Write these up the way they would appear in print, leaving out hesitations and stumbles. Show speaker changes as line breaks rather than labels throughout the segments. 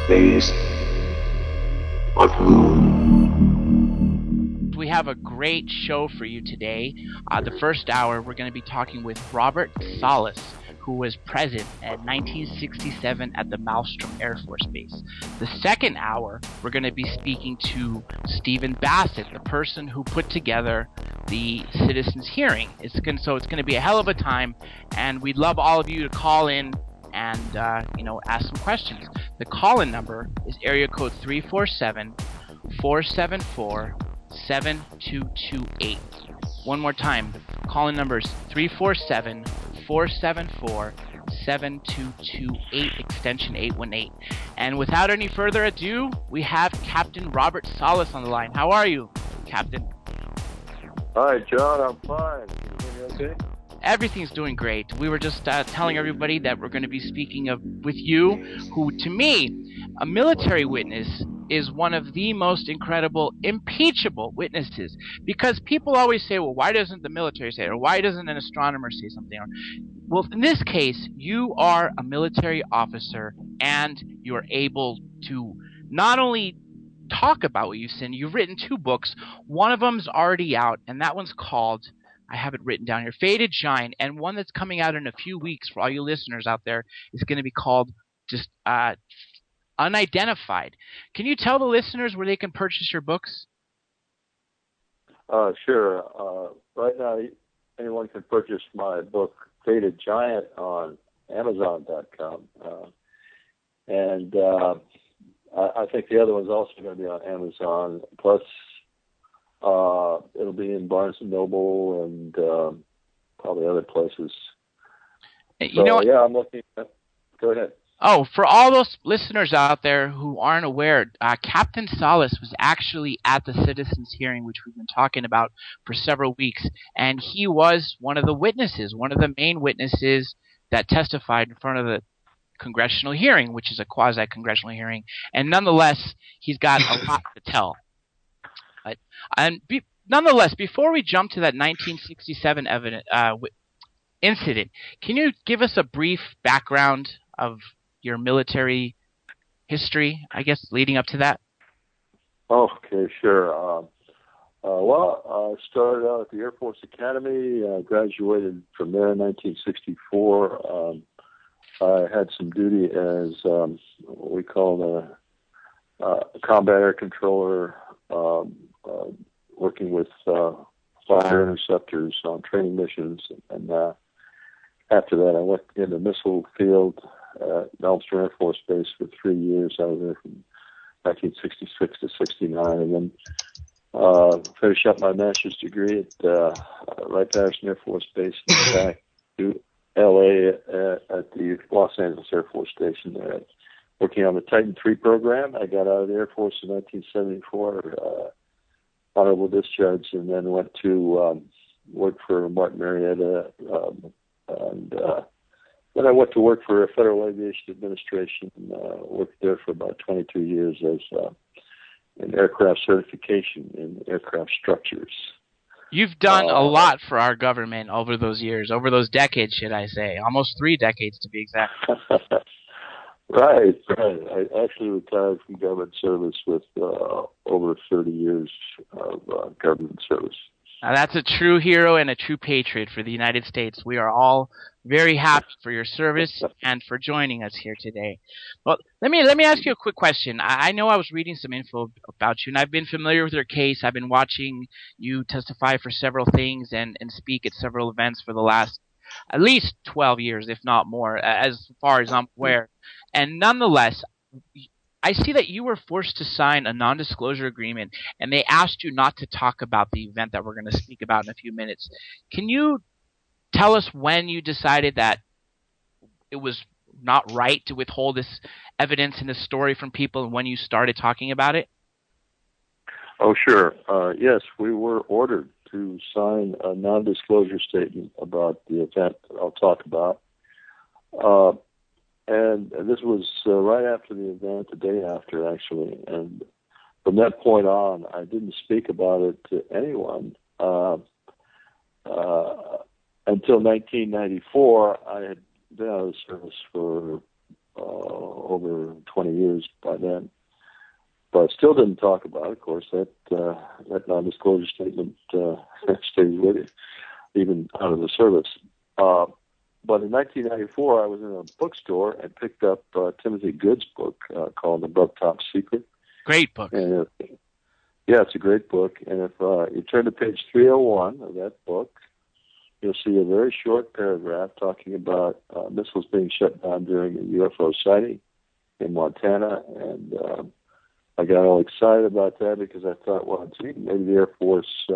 Days of Moon.
We have a great show for you today. The first hour, we're going to be talking with Robert Salas, who was present in 1967 at the Malmstrom Air Force Base. The second hour, we're going to be speaking to Stephen Bassett, the person who put together the citizens' hearing. It's going to be a hell of a time, and we'd love all of you to call in and ask some questions. The call-in number is area code 347-474-7228. One more time, the call-in number is 347-474-7228, extension 818. And without any further ado, we have Captain Robert Salas on the line. How are you, Captain?
Hi, John. I'm fine. Can you hear me okay?
Everything's doing great. We were just telling everybody that we're going to be speaking with you, who, to me, a military witness is one of the most incredible, impeachable witnesses. Because people always say, well, why doesn't the military say it? Or why doesn't an astronomer say something? Well, in this case, you are a military officer, and you're able to not only talk about what you've seen. You've written 2 books. One of them's already out, and that one's called, I have it written down here, Faded Giant, and one that's coming out in a few weeks for all you listeners out there is going to be called just Unidentified. Can you tell the listeners where they can purchase your books?
Sure. Right now, anyone can purchase my book, Faded Giant, on Amazon.com. I think the other one's also going to be on Amazon. Plus, it'll be in Barnes & Noble and probably other places. Yeah, I'm looking at... Go ahead.
Oh, for all those listeners out there who aren't aware, Captain Salas was actually at the citizens' hearing, which we've been talking about for several weeks, and he was one of the witnesses, one of the main witnesses that testified in front of the congressional hearing, which is a quasi-congressional hearing, and nonetheless, he's got a lot to tell. Nonetheless, before we jump to that 1967 incident, can you give us a brief background of your military history, I guess, leading up to that?
Okay, sure. Well, I started out at the Air Force Academy, graduated from there in 1964. I had some duty as what we call a combat air controller, working with fire interceptors on training missions. And after that, I went in the missile field at Malmstrom Air Force Base for 3 years. I was there from 1966 to 69, and then finished up my master's degree at Wright-Patterson Air Force Base and back to L.A. at the Los Angeles Air Force Station there, working on the Titan III program. I got out of the Air Force in 1974, honorable discharge, and then went to work for Martin Marietta, and then I went to work for Federal Aviation Administration, worked there for about 22 years as an aircraft certification in aircraft structures.
You've done a lot for our government over those years, over those decades, should I say. Almost 3 decades, to be exact.
Right. I actually retired from government service with over 30 years of government service.
Now, that's a true hero and a true patriot for the United States. We are all very happy for your service and for joining us here today. Well, let me ask you a quick question. I know I was reading some info about you, and I've been familiar with your case. I've been watching you testify for several things and speak at several events for the last at least 12 years, if not more, as far as I'm aware. And nonetheless, I see that you were forced to sign a non-disclosure agreement, and they asked you not to talk about the event that we're going to speak about in a few minutes. Can you tell us when you decided that it was not right to withhold this evidence and this story from people, and when you started talking about it?
Oh, sure. Yes, we were ordered to sign a non-disclosure statement about the event that I'll talk about. And this was right after the event, the day after, actually. And from that point on, I didn't speak about it to anyone until 1994. I had been out of service for over 20 years by then. But still didn't talk about it. Of course, that non-disclosure statement stays with you, even out of the service. But in 1994, I was in a bookstore and picked up Timothy Good's book called Above Top Secret.
Great book.
And yeah, it's a great book. And if you turn to page 301 of that book, you'll see a very short paragraph talking about missiles being shut down during a UFO sighting in Montana. And I got all excited about that because I thought, well, gee, maybe the Air Force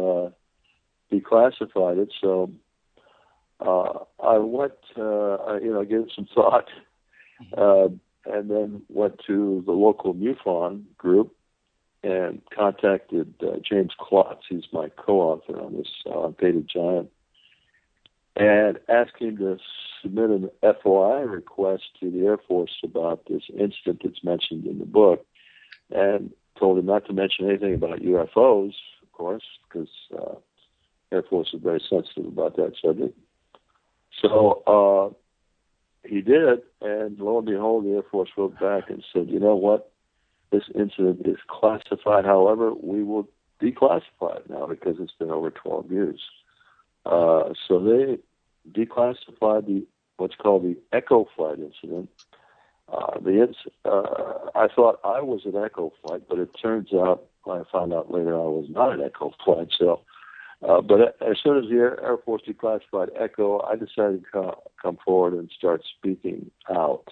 declassified it. So I went, gave it some thought, and then went to the local MUFON group and contacted James Klotz, he's my co-author on this Untitled Giant, and asked him to submit an FOI request to the Air Force about this incident that's mentioned in the book, and told him not to mention anything about UFOs, of course, because Air Force is very sensitive about that subject. So he did, and lo and behold, the Air Force wrote back and said, you know what, this incident is classified. However, we will declassify it now because it's been over 12 years. So they declassified what's called the Echo Flight incident. I thought I was an Echo Flight, but it turns out, I found out later, I was not an Echo Flight. So, but as soon as the Air Force declassified Echo, I decided to come forward and start speaking out.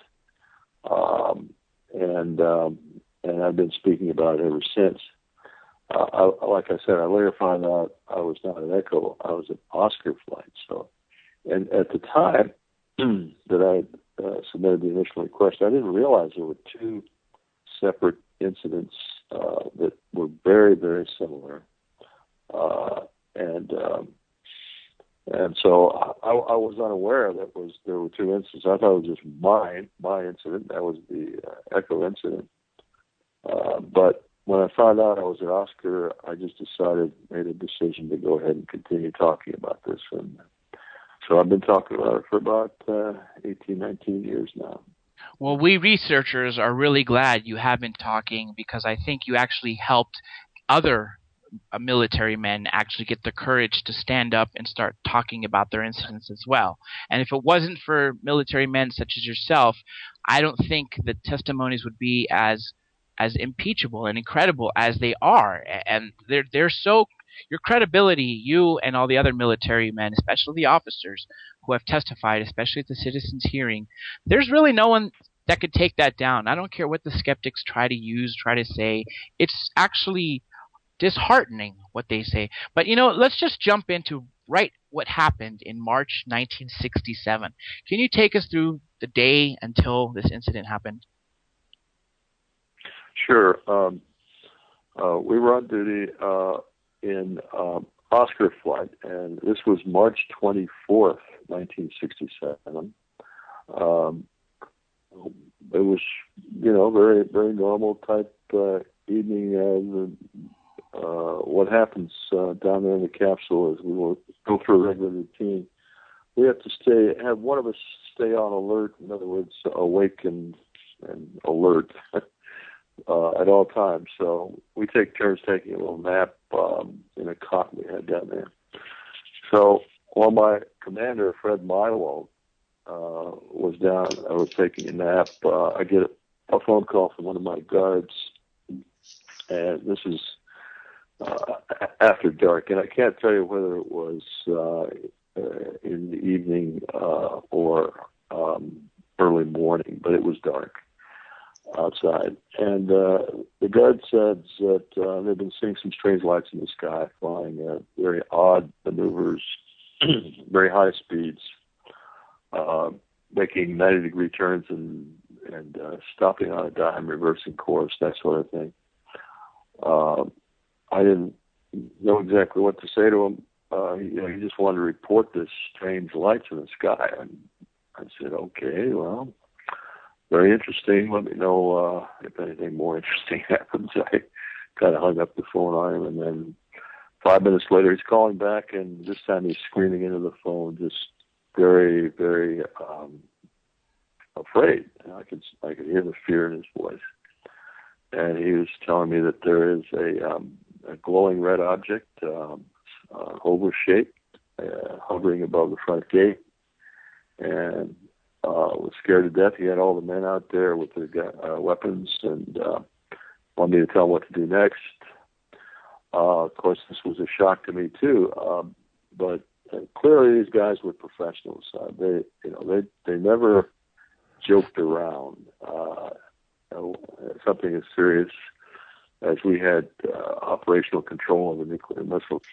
And I've been speaking about it ever since. Like I said, I later found out I was not an Echo, I was an Oscar Flight. So, and at the time that I submitted the initial request, I didn't realize there were two separate incidents that were very, very similar. And so I was unaware that there were two incidents. I thought it was just my incident. That was the Echo incident. But when I found out I was an Oscar, I just made a decision to go ahead and continue talking about this. And so I've been talking about it for about 18, 19 years now.
Well, we researchers are really glad you have been talking because I think you actually helped other military men actually get the courage to stand up and start talking about their incidents as well. And if it wasn't for military men such as yourself, I don't think the testimonies would be as impeachable and incredible as they are. And they're so, your credibility, you and all the other military men, especially the officers who have testified, especially at the citizens hearing, there's really no one that could take that down. I don't care what the skeptics try to say. It's actually disheartening what they say. But let's just jump into what happened in March 1967. Can you take us through the day until this incident happened?
Sure. We were on duty in Oscar Flight, and this was March 24th, 1967. It was, very, very normal type evening. What happens down there in the capsule is we will go through a regular routine. We have to have one of us stay on alert, in other words, awake and alert at all times. So we take turns taking a little nap in a cot we had down there. So while my commander, Fred Milo, was down, I was taking a nap, I get a phone call from one of my guards, and this is after dark, and I can't tell you whether it was in the evening or early morning, but it was dark outside. And the guard said that they've been seeing some strange lights in the sky, flying very odd maneuvers, very high speeds, making 90-degree turns and stopping on a dime, reversing course, that sort of thing. I didn't know exactly what to say to him. He just wanted to report this strange lights in the sky. And I said, okay, well, very interesting. Let me know if anything more interesting happens. I kind of hung up the phone on him, and then 5 minutes later he's calling back, and this time he's screaming into the phone, just very, very afraid. I could hear the fear in his voice. And he was telling me that there is a glowing red object, oval shaped, hovering above the front gate, and was scared to death. He had all the men out there with their weapons and wanted me to tell him what to do next. Of course, this was a shock to me too, but clearly these guys were professionals. They never joked around. Something as serious as we had operational control of the nuclear missiles.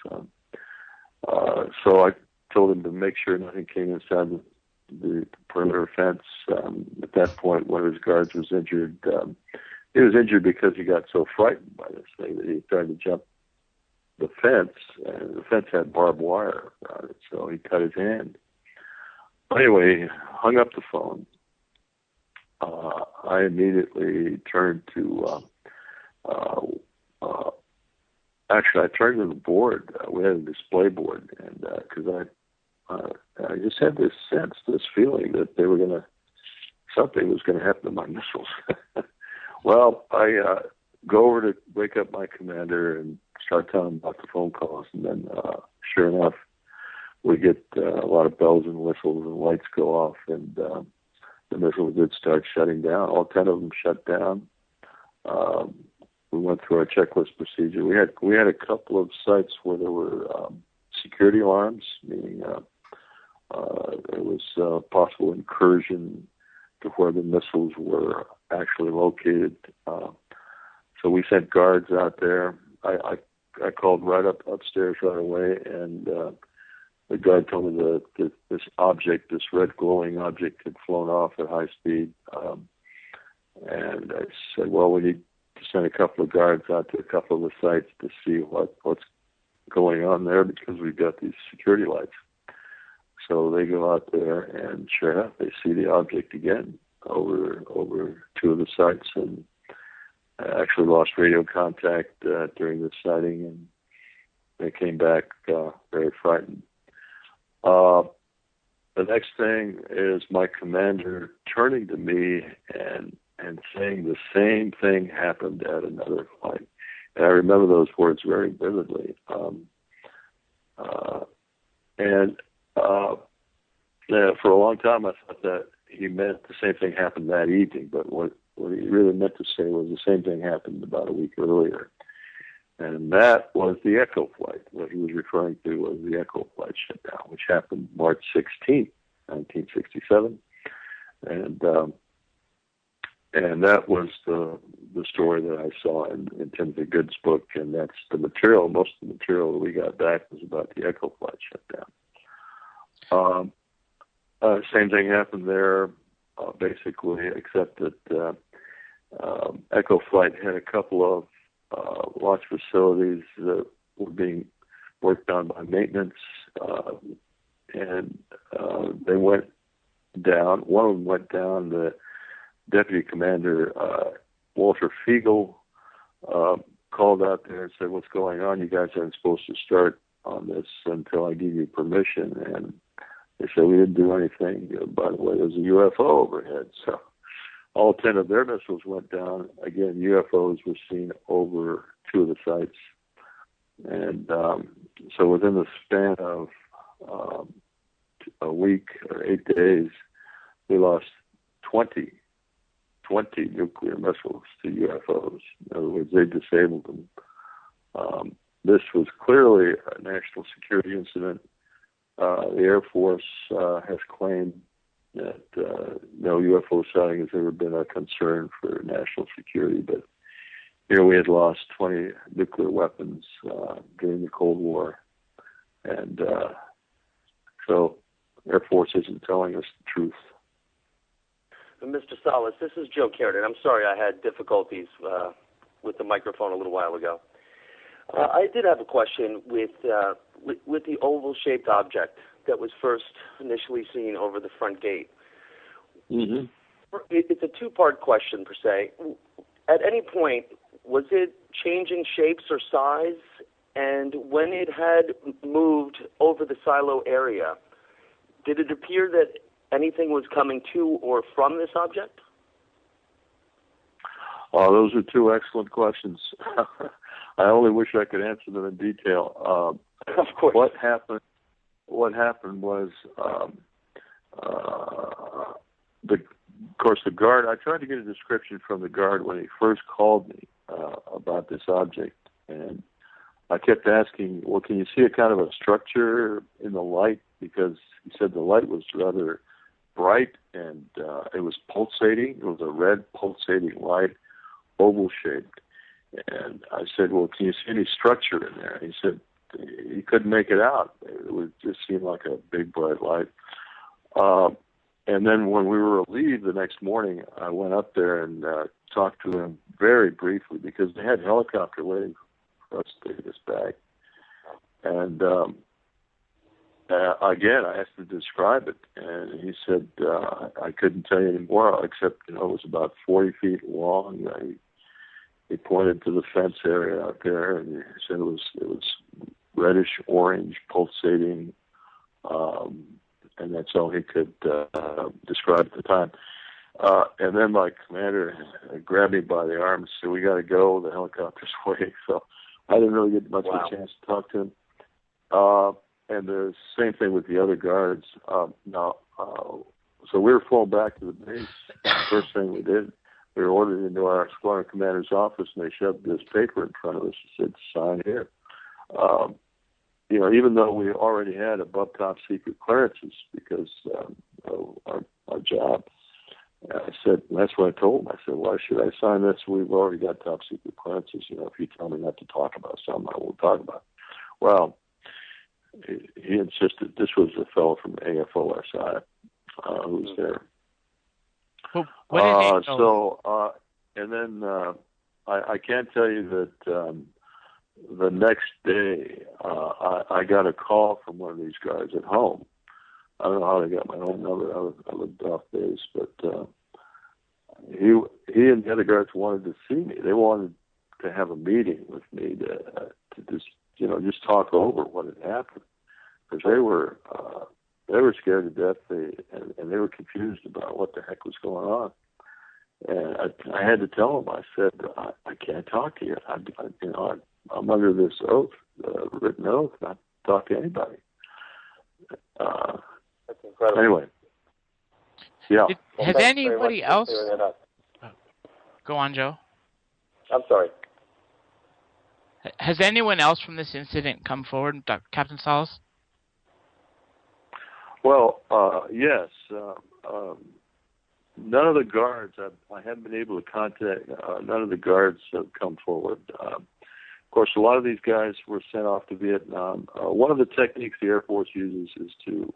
So I told him to make sure nothing came inside the perimeter fence. At that point, one of his guards was injured. He was injured because he got so frightened by this thing that he tried to jump the fence, and the fence had barbed wire around it, so he cut his hand. Anyway, hung up the phone. I immediately turned to, actually, I turned to the board. We had a display board, and because I just had this sense, this feeling that something was going to happen to my missiles. Well, I go over to wake up my commander and start telling him about the phone calls, and then sure enough, we get a lot of bells and whistles and lights go off, and the missiles did start shutting down. All 10 of them shut down. We went through our checklist procedure. We had a couple of sites where there were security alarms, meaning there was possible incursion to where the missiles were actually located. So we sent guards out there. I called right upstairs right away, and the guard told me that this object, this red glowing object, had flown off at high speed. And I said, well, we need to send a couple of guards out to a couple of the sites to see what's going on there, because we've got these security lights. So they go out there, and sure enough, they see the object again over 2 of the sites, and actually lost radio contact during the sighting, and they came back very frightened. The next thing is my commander turning to me and saying the same thing happened at another flight. And I remember those words very vividly. For a long time, I thought that he meant the same thing happened that evening, but what he really meant to say was the same thing happened about a week earlier. And that was the Echo flight. What he was referring to was the Echo flight shutdown, which happened March 16th, 1967. And that was the story that I saw in Timothy Good's book, and that's the material. Most of the material that we got back was about the Echo flight shutdown. Same thing happened there, basically, except that Echo flight had a couple of launch facilities that were being worked on by maintenance, and they went down. One of them went down. The deputy commander, Walter Fiegel, called out there and said, "What's going on? You guys aren't supposed to start on this until I give you permission." And they said, "We didn't do anything. By the way, there's a UFO overhead." So all 10 of their missiles went down. Again, UFOs were seen over 2 of the sites. And so within the span of a week or 8 days, we lost 20 nuclear missiles to UFOs. In other words, they disabled them. This was clearly a national security incident. The Air Force has claimed that no UFO sighting has ever been a concern for national security, but here we had lost 20 nuclear weapons during the Cold War, and so Air Force isn't telling us the truth.
Mr. Salas, this is Joe Carradine. I'm sorry I had difficulties with the microphone a little while ago. I did have a question with the oval-shaped object that was first initially seen over the front gate.
Mm-hmm.
It's a 2-part question, per se. At any point, was it changing shapes or size? And when it had moved over the silo area, did it appear that anything was coming to or from this object?
Oh, those are two excellent questions. I only wish I could answer them in detail.
Of course.
What happened was, the guard. I tried to get a description from the guard when he first called me about this object, and I kept asking, "Well, can you see a kind of a structure in the light?" Because he said the light was rather bright and it was pulsating. It was a red pulsating light, oval shaped. And I said, "Well, can you see any structure in there?" He said he couldn't make it out. It would just seem like a big bright light. And then when we were relieved the next morning, I went up there and talked to him very briefly because they had a helicopter waiting for us to take us back. And again, I asked him to describe it, and he said I couldn't tell you any more except it was about 40 feet long. He pointed to the fence area out there, and he said it was reddish orange, pulsating, and that's all he could describe at the time. And then my commander grabbed me by the arm and said, "We got to go. The helicopter's waiting." So I didn't really get much of a chance to talk to him. And the same thing with the other guards. So we were flown back to the base. First thing we did, we were ordered into our squadron commander's office, and they shoved this paper in front of us and said, "Sign here." Even though we already had above top secret clearances because our job, I said, that's what I told him. I said, "Why should I sign this? We've already got top secret clearances. If you tell me not to talk about something, I won't talk about it." Well, he insisted. This was a fellow from AFOSI who was there.
Well, what is
and then I can tell you that the next day I got a call from one of these guys at home. I don't know how they got my home number. I lived off base, but he and the other guards wanted to see me. They wanted to have a meeting with me to just talk over what had happened, because they were scared to death. And they were confused about what the heck was going on. And I had to tell them. I said, I can't talk to you. I'm under this oath, written oath, not to talk to anybody.
That's incredible.
Anyway, yeah.
Has anybody else? Go on, Joe.
I'm sorry.
Has anyone else from this incident come forward, Captain Salas?
Well, yes. None of the guards, I haven't been able to contact, none of the guards have come forward. Of course, a lot of these guys were sent off to Vietnam. One of the techniques the Air Force uses is to,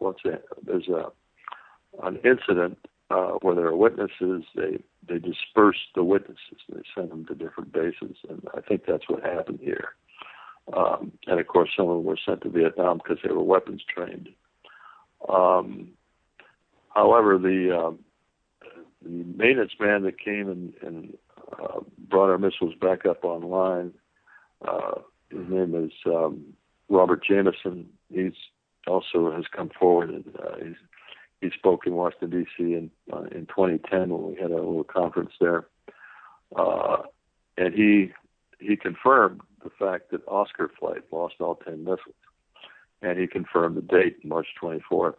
there's an incident where there are witnesses, they disperse the witnesses and they send them to different bases, and I think that's what happened here. And of course, some of them were sent to Vietnam because they were weapons trained. However, the maintenance man that came and brought our missiles back up online, his name is Robert Jameson. He's also has come forward, and he spoke in Washington, D.C. in 2010 when we had a little conference there. And he confirmed the fact that Oscar flight lost all 10 missiles. And he confirmed the date, March 24th.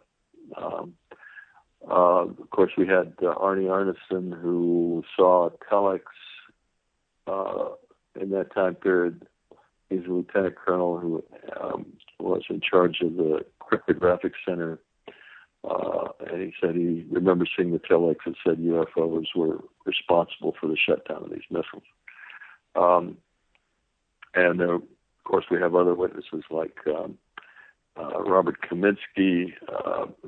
Of course, we had Arnie Arneson, who saw telex in that time period. He's a lieutenant colonel who was in charge of the cryptographic center. And he said he remembers seeing the telex that said UFOs were responsible for the shutdown of these missiles. And there, of course, we have other witnesses like Robert Kaminski,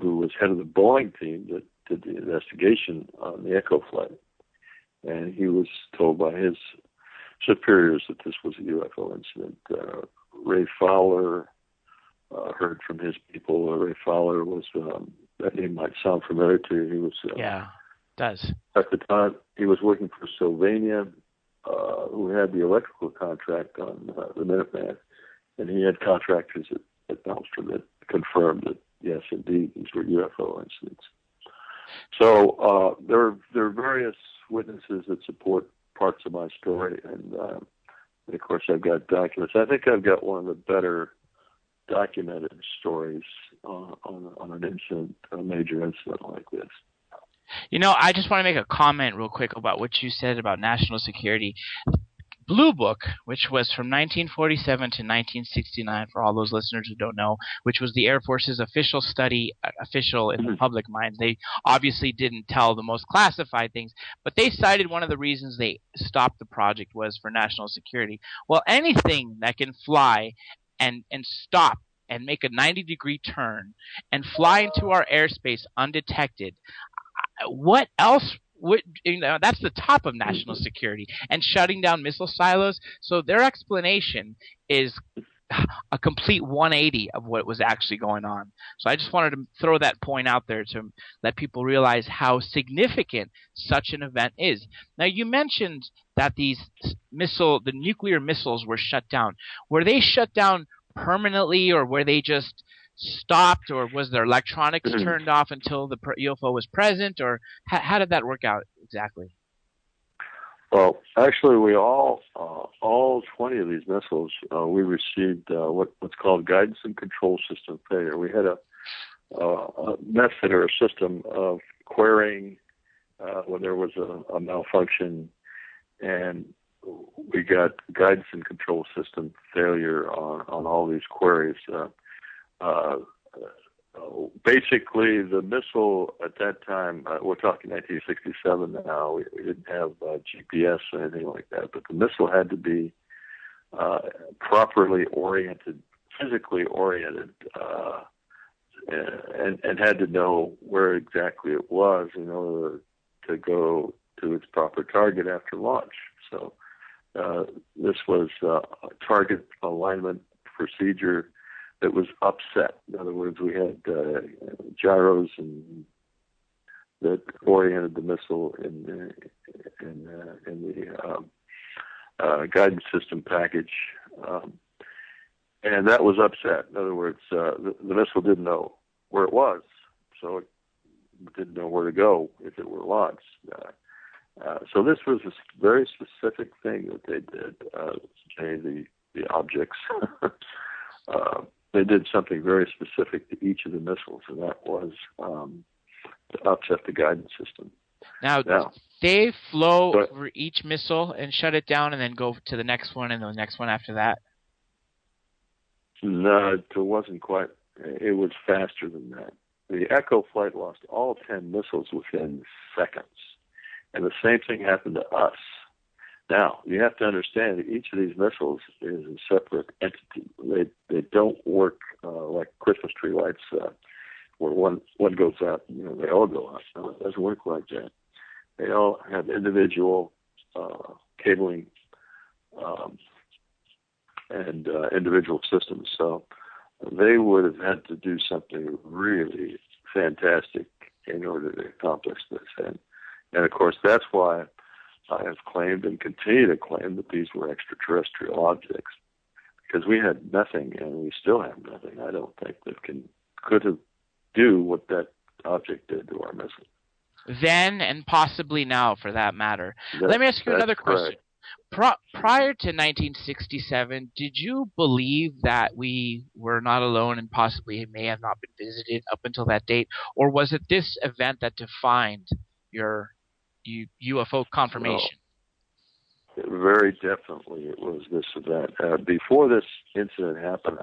who was head of the Boeing team that did the investigation on the Echo flight. And he was told by his superiors that this was a UFO incident. Ray Fowler heard from his people. Ray Fowler was, that name might sound familiar to you. He was,
yeah, it does.
At the time, he was working for Sylvania, who had the electrical contract on the Minuteman. And he had contractors at Malmstrom that confirmed that, yes, indeed, these were UFO incidents. So there are various witnesses that support parts of my story, and of course I've got documents. I think I've got one of the better documented stories on an incident, a major incident like this.
You know, I just want to make a comment real quick about what you said about national security. Blue Book, which was from 1947 to 1969, for all those listeners who don't know, which was the Air Force's official study, official in the public mind. They obviously didn't tell the most classified things, but they cited one of the reasons they stopped the project was for national security. Well, anything that can fly and stop and make a 90-degree turn and fly into our airspace undetected, what else would, that's the top of national security, and shutting down missile silos. So their explanation is a complete 180 of what was actually going on. So I just wanted to throw that point out there to let people realize how significant such an event is. Now, you mentioned that the nuclear missiles were shut down. Were they shut down permanently, or were they just stopped, or was their electronics turned off until the UFO was present, or how did that work out exactly?
Well, actually, we all 20 of these missiles, we received what's called guidance and control system failure. We had a method or a system of querying when there was a malfunction, and we got guidance and control system failure on all these queries. Basically, the missile at that time, we're talking 1967 now, we didn't have GPS or anything like that, but the missile had to be properly oriented, physically oriented, and had to know where exactly it was in order to go to its proper target after launch. So this was a target alignment procedure that was upset. In other words, we had gyros and that oriented the missile in the guidance system package, and that was upset. In other words, the missile didn't know where it was, so it didn't know where to go if it were launched. So this was a very specific thing that they did. The objects. They did something very specific to each of the missiles, and that was to upset the guidance system.
Now they flow over each missile and shut it down and then go to the next one and the next one after that?
No, it wasn't quite. It was faster than that. The Echo flight lost all 10 missiles within seconds, and the same thing happened to us. Now, you have to understand that each of these missiles is a separate entity. They don't work like Christmas tree lights where one goes out, they all go out. No, it doesn't work like that. They all have individual cabling and individual systems. So they would have had to do something really fantastic in order to accomplish this. And of course, that's why I have claimed and continue to claim that these were extraterrestrial objects, because we had nothing and we still have nothing, I don't think, that could have do what that object did to our missile.
Then, and possibly now, for that matter. Let me ask you another question. Prior to 1967, did you believe that we were not alone and possibly may have not been visited up until that date? Or was it this event that defined your UFO confirmation?
No, very definitely it was this event. Before this incident happened,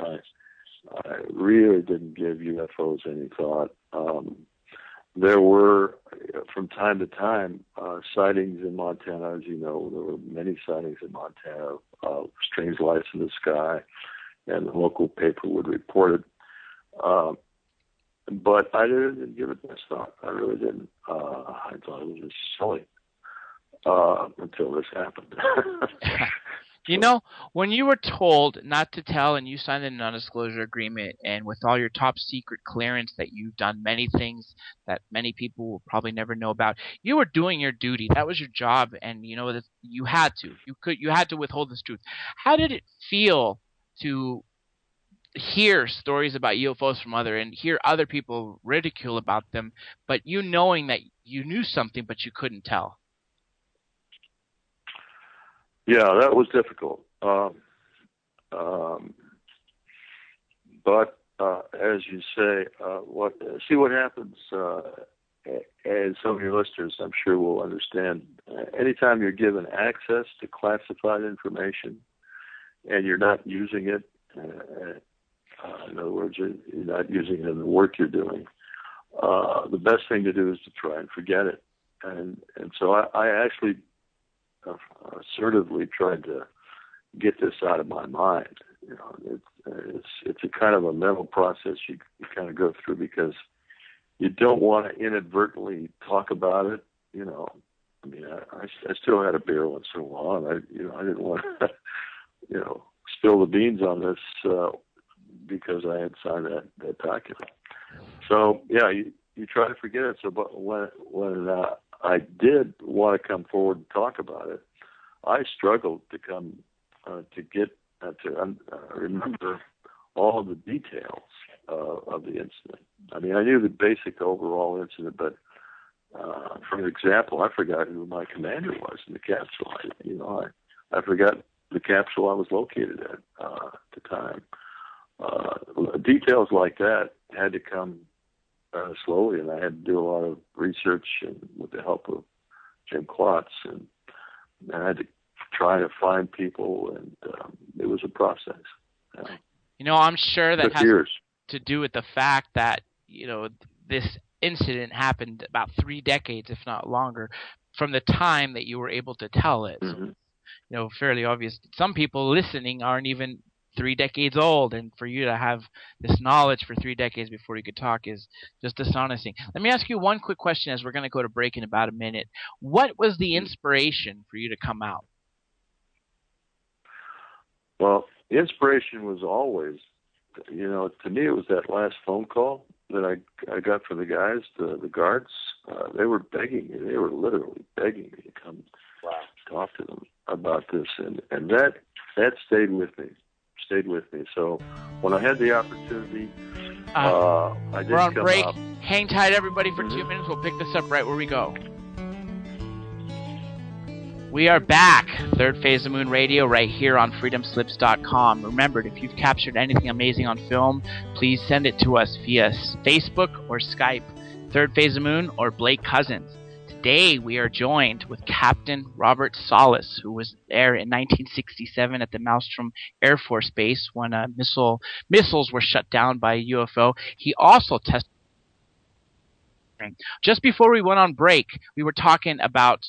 I really didn't give UFOs any thought. There were, from time to time, sightings in Montana. As you know, there were many sightings in Montana of strange lights in the sky, and the local paper would report it. But I didn't give it much thought. I really didn't. I thought it was just silly until this happened.
When you were told not to tell and you signed a non-disclosure agreement, and with all your top secret clearance that you've done many things that many people will probably never know about, you were doing your duty. That was your job, and you had to. You had to withhold this truth. How did it feel to hear stories about UFOs from and hear other people ridicule about them, but you knowing that you knew something but you couldn't tell?
Yeah, that was difficult. But as you say, what happens, and some of your listeners, I'm sure, will understand. Anytime you're given access to classified information and you're not using it, in other words, you're not using it in the work you're doing, the best thing to do is to try and forget it. And so I actually assertively tried to get this out of my mind. You know, it's a kind of a mental process you kind of go through, because you don't want to inadvertently talk about it. You know, I mean, I still had a beer once in a while, and I didn't want to, spill the beans on this because I had signed that document. So yeah, you try to forget it. So, but when I did want to come forward and talk about it, I struggled to remember all of the details of the incident. I mean, I knew the basic overall incident, but for example, I forgot who my commander was in the capsule. I forgot the capsule I was located at the time. Details like that had to come slowly, and I had to do a lot of research, and with the help of Jim Klotz, and I had to try to find people, and it was a process.
I'm sure that has
years
to do with the fact that this incident happened about 3 decades, if not longer, from the time that you were able to tell it.
Mm-hmm.
So, fairly obvious. Some people listening aren't even 3 decades old, and for you to have this knowledge for 3 decades before you could talk is just astonishing. Let me ask you one quick question as we're going to go to break in about a minute. What was the inspiration for you to come out?
Well, the inspiration was always, to me, it was that last phone call that I got from the guys, the guards. They were begging me. They were literally begging me to come talk to them about this, and that stayed with me. So when I had the opportunity, I did.
We're on
come
break.
out.
Hang tight, everybody, for 2 minutes. We'll pick this up right where we go. We are back. Third Phase of Moon Radio right here on freedomslips.com. Remember, if you've captured anything amazing on film, please send it to us via Facebook or Skype, Third Phase of Moon or Blake Cousins. Today we are joined with Captain Robert Solis, who was there in 1967 at the Maelstrom Air Force Base when missiles were shut down by a UFO. He also tested. Just before we went on break, we were talking about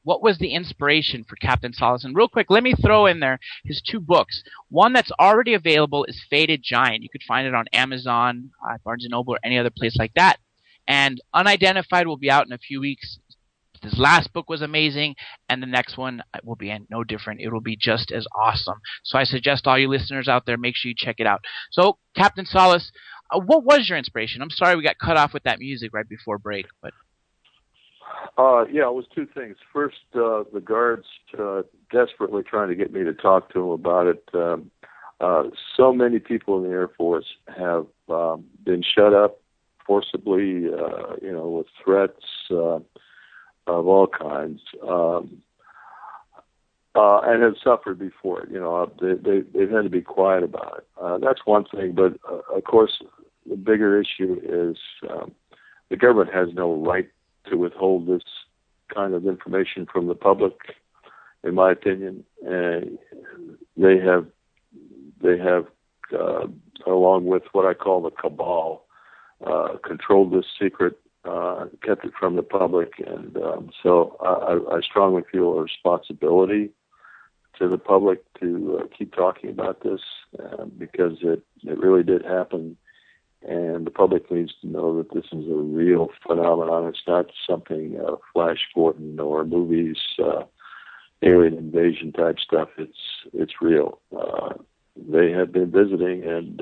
what was the inspiration for Captain Solis. And real quick, let me throw in there his 2 books. One that's already available is Faded Giant. You could find it on Amazon, Barnes & Noble, or any other place like that. And Unidentified will be out in a few weeks. His last book was amazing, and the next one will be no different. It will be just as awesome. So I suggest all you listeners out there, make sure you check it out. So, Captain Solis, what was your inspiration? I'm sorry we got cut off with that music right before break, but...
Yeah, it was 2 things. First, the guards desperately trying to get me to talk to them about it. So many people in the Air Force have been shut up forcibly, with threats of all kinds, and have suffered before it. They've had to be quiet about it. That's one thing, but of course, the bigger issue is the government has no right to withhold this kind of information from the public, in my opinion. They have, along with what I call the cabal, controlled this secret, kept it from the public, and so I strongly feel a responsibility to the public to keep talking about this, because it really did happen. And the public needs to know that this is a real phenomenon. It's not something Flash Gordon or movies, alien invasion type stuff. It's real. They have been visiting, and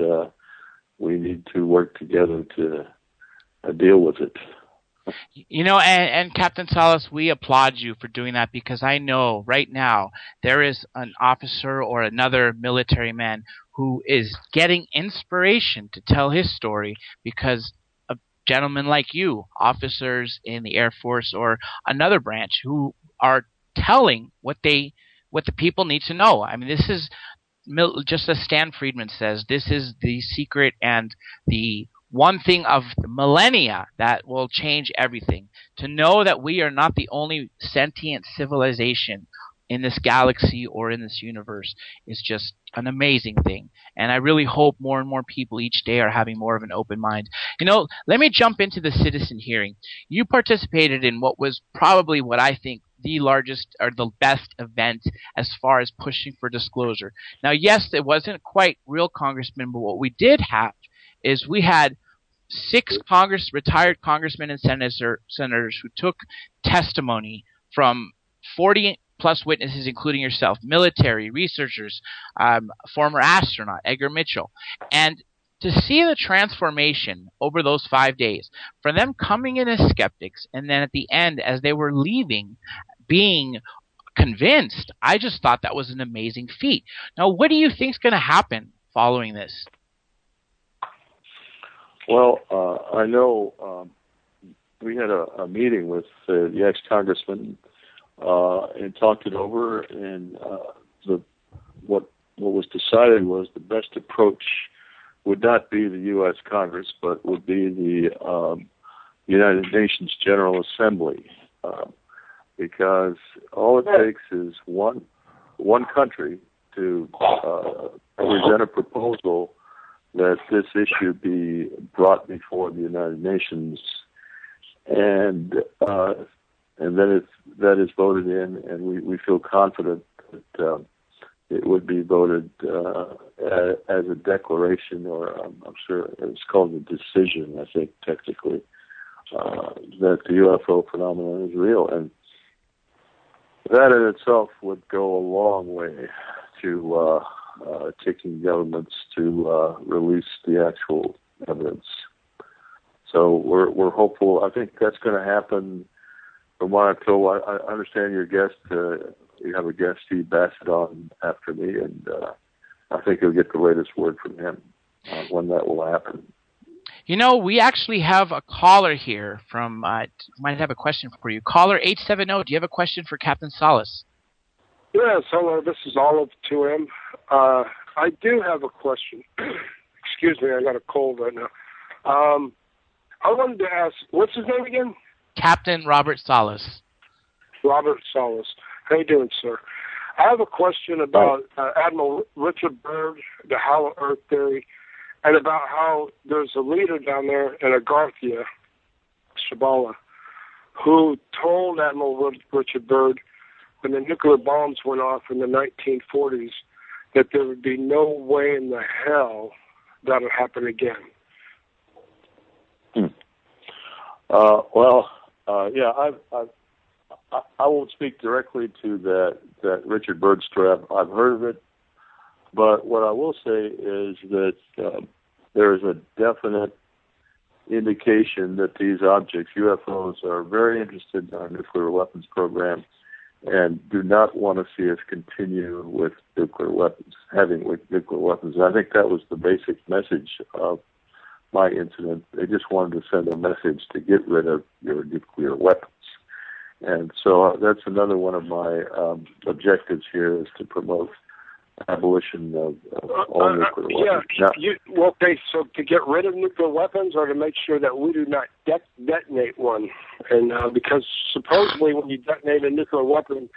we need to work together to deal with it.
You know, and Captain Salas, we applaud you for doing that because I know right now there is an officer or another military man who is getting inspiration to tell his story because of gentlemen like you, officers in the Air Force or another branch who are telling what the people need to know. I mean, this is just as Stan Friedman says, this is the secret and the one thing of the millennia that will change everything. To know that we are not the only sentient civilization in this galaxy or in this universe is just an amazing thing. And I really hope more and more people each day are having more of an open mind. You know, let me jump into the citizen hearing. You participated in what was probably what I think the largest or the best event as far as pushing for disclosure. Now, yes, it wasn't quite real congressmen, but what we did have is we had 6 retired congressmen and senators who took testimony from 40 plus witnesses, including yourself, military, researchers, former astronaut, Edgar Mitchell. And to see the transformation over those 5 days, from them coming in as skeptics, and then at the end, as they were leaving, being convinced, I just thought that was an amazing feat. Now, what do you think is going to happen following this?
Well, I know we had a meeting with the ex-congressman and talked it over, and what was decided was the best approach would not be the U.S. Congress, but would be the United Nations General Assembly, because all it takes is one country to present a proposal that this issue be brought before the United Nations, and then that is voted in, and we feel confident that it would be voted as a declaration, or I'm sure it's called a decision, I think, technically, that the UFO phenomenon is real. And that in itself would go a long way to taking governments to release the actual evidence. So we're hopeful. I think that's going to happen. From what I'm told, I understand your guest. You have a guest, Steve Bassett, on after me, and I think you'll get the latest word from him on when that will happen.
You know, we actually have a caller here from, might have a question for you. Caller 870, do you have a question for Captain Salas?
Yes, hello, this is Olive 2M. I do have a question. Excuse me, I got a cold right now. I wanted to ask, what's his name again?
Captain Robert Salas.
Robert Salas. How you doing, sir? I have a question about Admiral Richard Byrd, the Hollow Earth theory, and about how there's a leader down there in Agartha, Shambhala, who told Admiral Richard Byrd when the nuclear bombs went off in the 1940s that there would be no way in the hell that would happen again.
I won't speak directly to that Richard Byrd story. I've heard of it, but what I will say is that there is a definite indication that these objects, UFOs, are very interested in our nuclear weapons program and do not want to see us continue with nuclear weapons, nuclear weapons. And I think that was the basic message of my incident. They just wanted to send a message to get rid of your nuclear weapons. And so that's another one of my objectives here, is to promote abolition of all nuclear weapons.
Okay, so to get rid of nuclear weapons, or to make sure that we do not detonate one? And because supposedly when you detonate a nuclear weapon,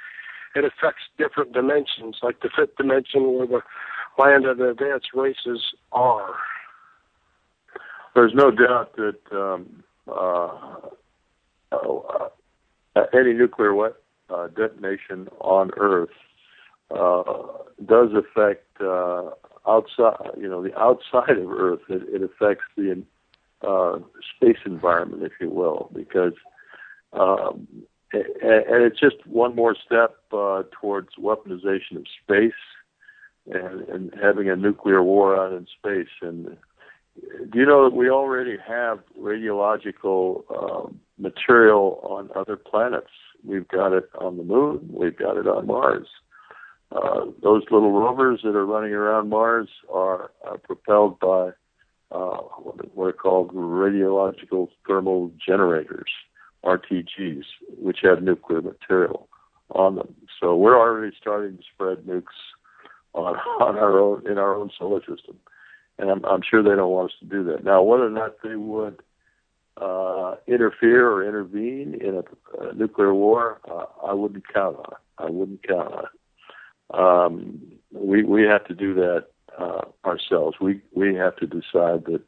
it affects different dimensions, like the fifth dimension where the land of the advanced races are.
There's no doubt that any nuclear detonation on Earth does affect outside, the outside of Earth. It affects the space environment, if you will, because and it's just one more step towards weaponization of space and having a nuclear war out in space. And do you know that we already have radiological material on other planets. We've got it on the moon. We've got it on Mars. Those little rovers that are running around Mars are propelled by what are called radiological thermal generators, RTGs, which have nuclear material on them. So we're already starting to spread nukes on our own, in our own solar system, and I'm sure they don't want us to do that. Now, whether or not they would interfere or intervene in a nuclear war, I wouldn't count on it. We have to do that ourselves. We have to decide that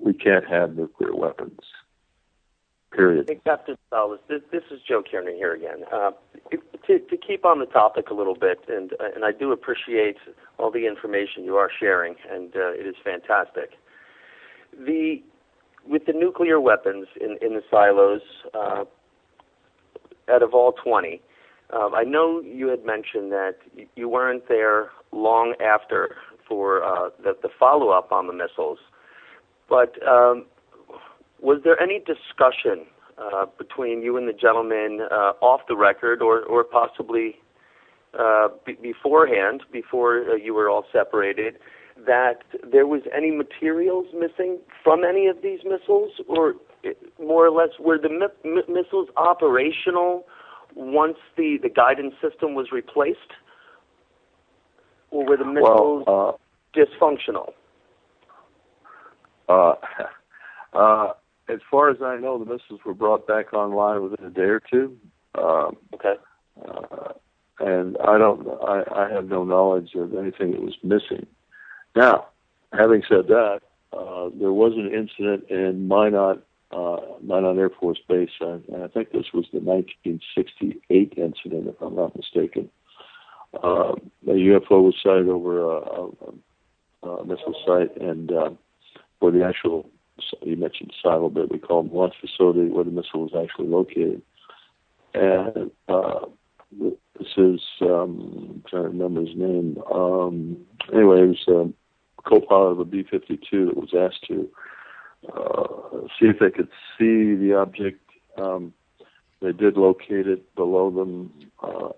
we can't have nuclear weapons. Period.
Hey, Captain Salas, this is Joe Kiernan here again. To keep on the topic a little bit, and I do appreciate all the information you are sharing, and it is fantastic. With the nuclear weapons in the silos, out of all 20, I know you had mentioned that you weren't there long after for the follow-up on the missiles, but was there any discussion between you and the gentleman off the record or possibly beforehand, before you were all separated, that there was any materials missing from any of these missiles, or more or less were the missiles operational once the guidance system was replaced, or were the missiles dysfunctional?
As far as I know, the missiles were brought back online within a day or two.
Okay.
And I have no knowledge of anything that was missing. Now, having said that, there was an incident in Minot Air Force Base, and I think this was the 1968 incident, if I'm not mistaken. A UFO was sighted over a missile site, and where the actual, you mentioned silo, but we call them launch facility, where the missile was actually located. And this is, I'm trying to remember his name. Anyway, it was a co-pilot of a B-52 that was asked to see if they could see the object. They did locate it below them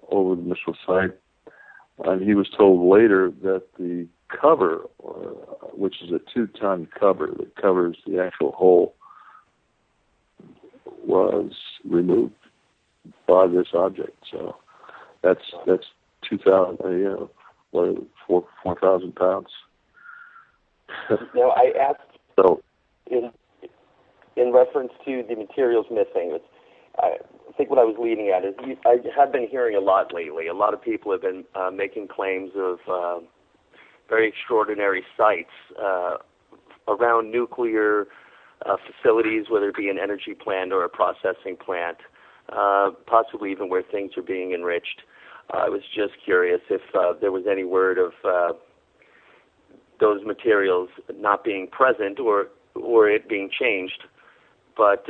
over the missile site. And he was told later that the cover, which is a 2-ton cover that covers the actual hole, was removed by this object. So that's 2,000, 4,000 pounds.
Now, I asked
so
in reference to the materials missing. I think what I was leading at is I have been hearing a lot lately. A lot of people have been making claims of very extraordinary sites around nuclear facilities, whether it be an energy plant or a processing plant, possibly even where things are being enriched. I was just curious if there was any word of those materials not being present or it being changed. But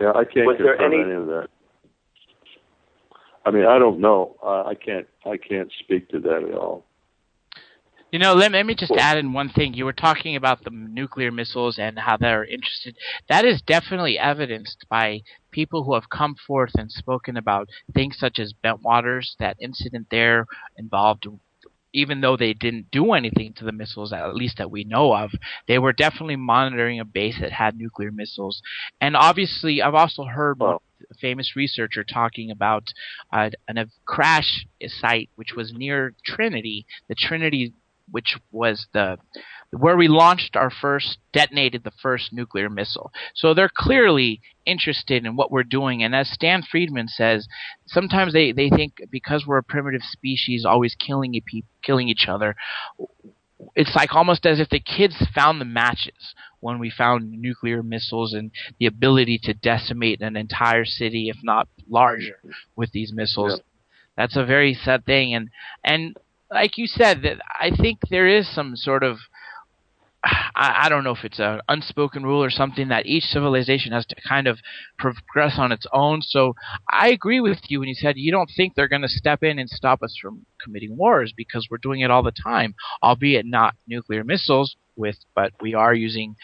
yeah, I can't confirm any of that. I mean, I don't know. I can't speak to that at all.
You know, let me just add in one thing. You were talking about the nuclear missiles and how they're interested. That is definitely evidenced by people who have come forth and spoken about things such as Bentwaters. That incident there involved, even though they didn't do anything to the missiles, at least that we know of, they were definitely monitoring a base that had nuclear missiles. And obviously, I've also heard a famous researcher talking about a crash site which was near Trinity, the Trinity, which was where we detonated the first nuclear missile. So they're clearly interested in what we're doing. And as Stan Friedman says, sometimes they think because we're a primitive species always killing each other, it's like almost as if the kids found the matches when we found nuclear missiles and the ability to decimate an entire city, if not larger, with these missiles. Yeah. That's a very sad thing. And like you said, that I think there is some sort of, I don't know if it's an unspoken rule or something, that each civilization has to kind of progress on its own. So I agree with you when you said you don't think they're going to step in and stop us from committing wars, because we're doing it all the time, albeit not nuclear missiles. with, but we are using,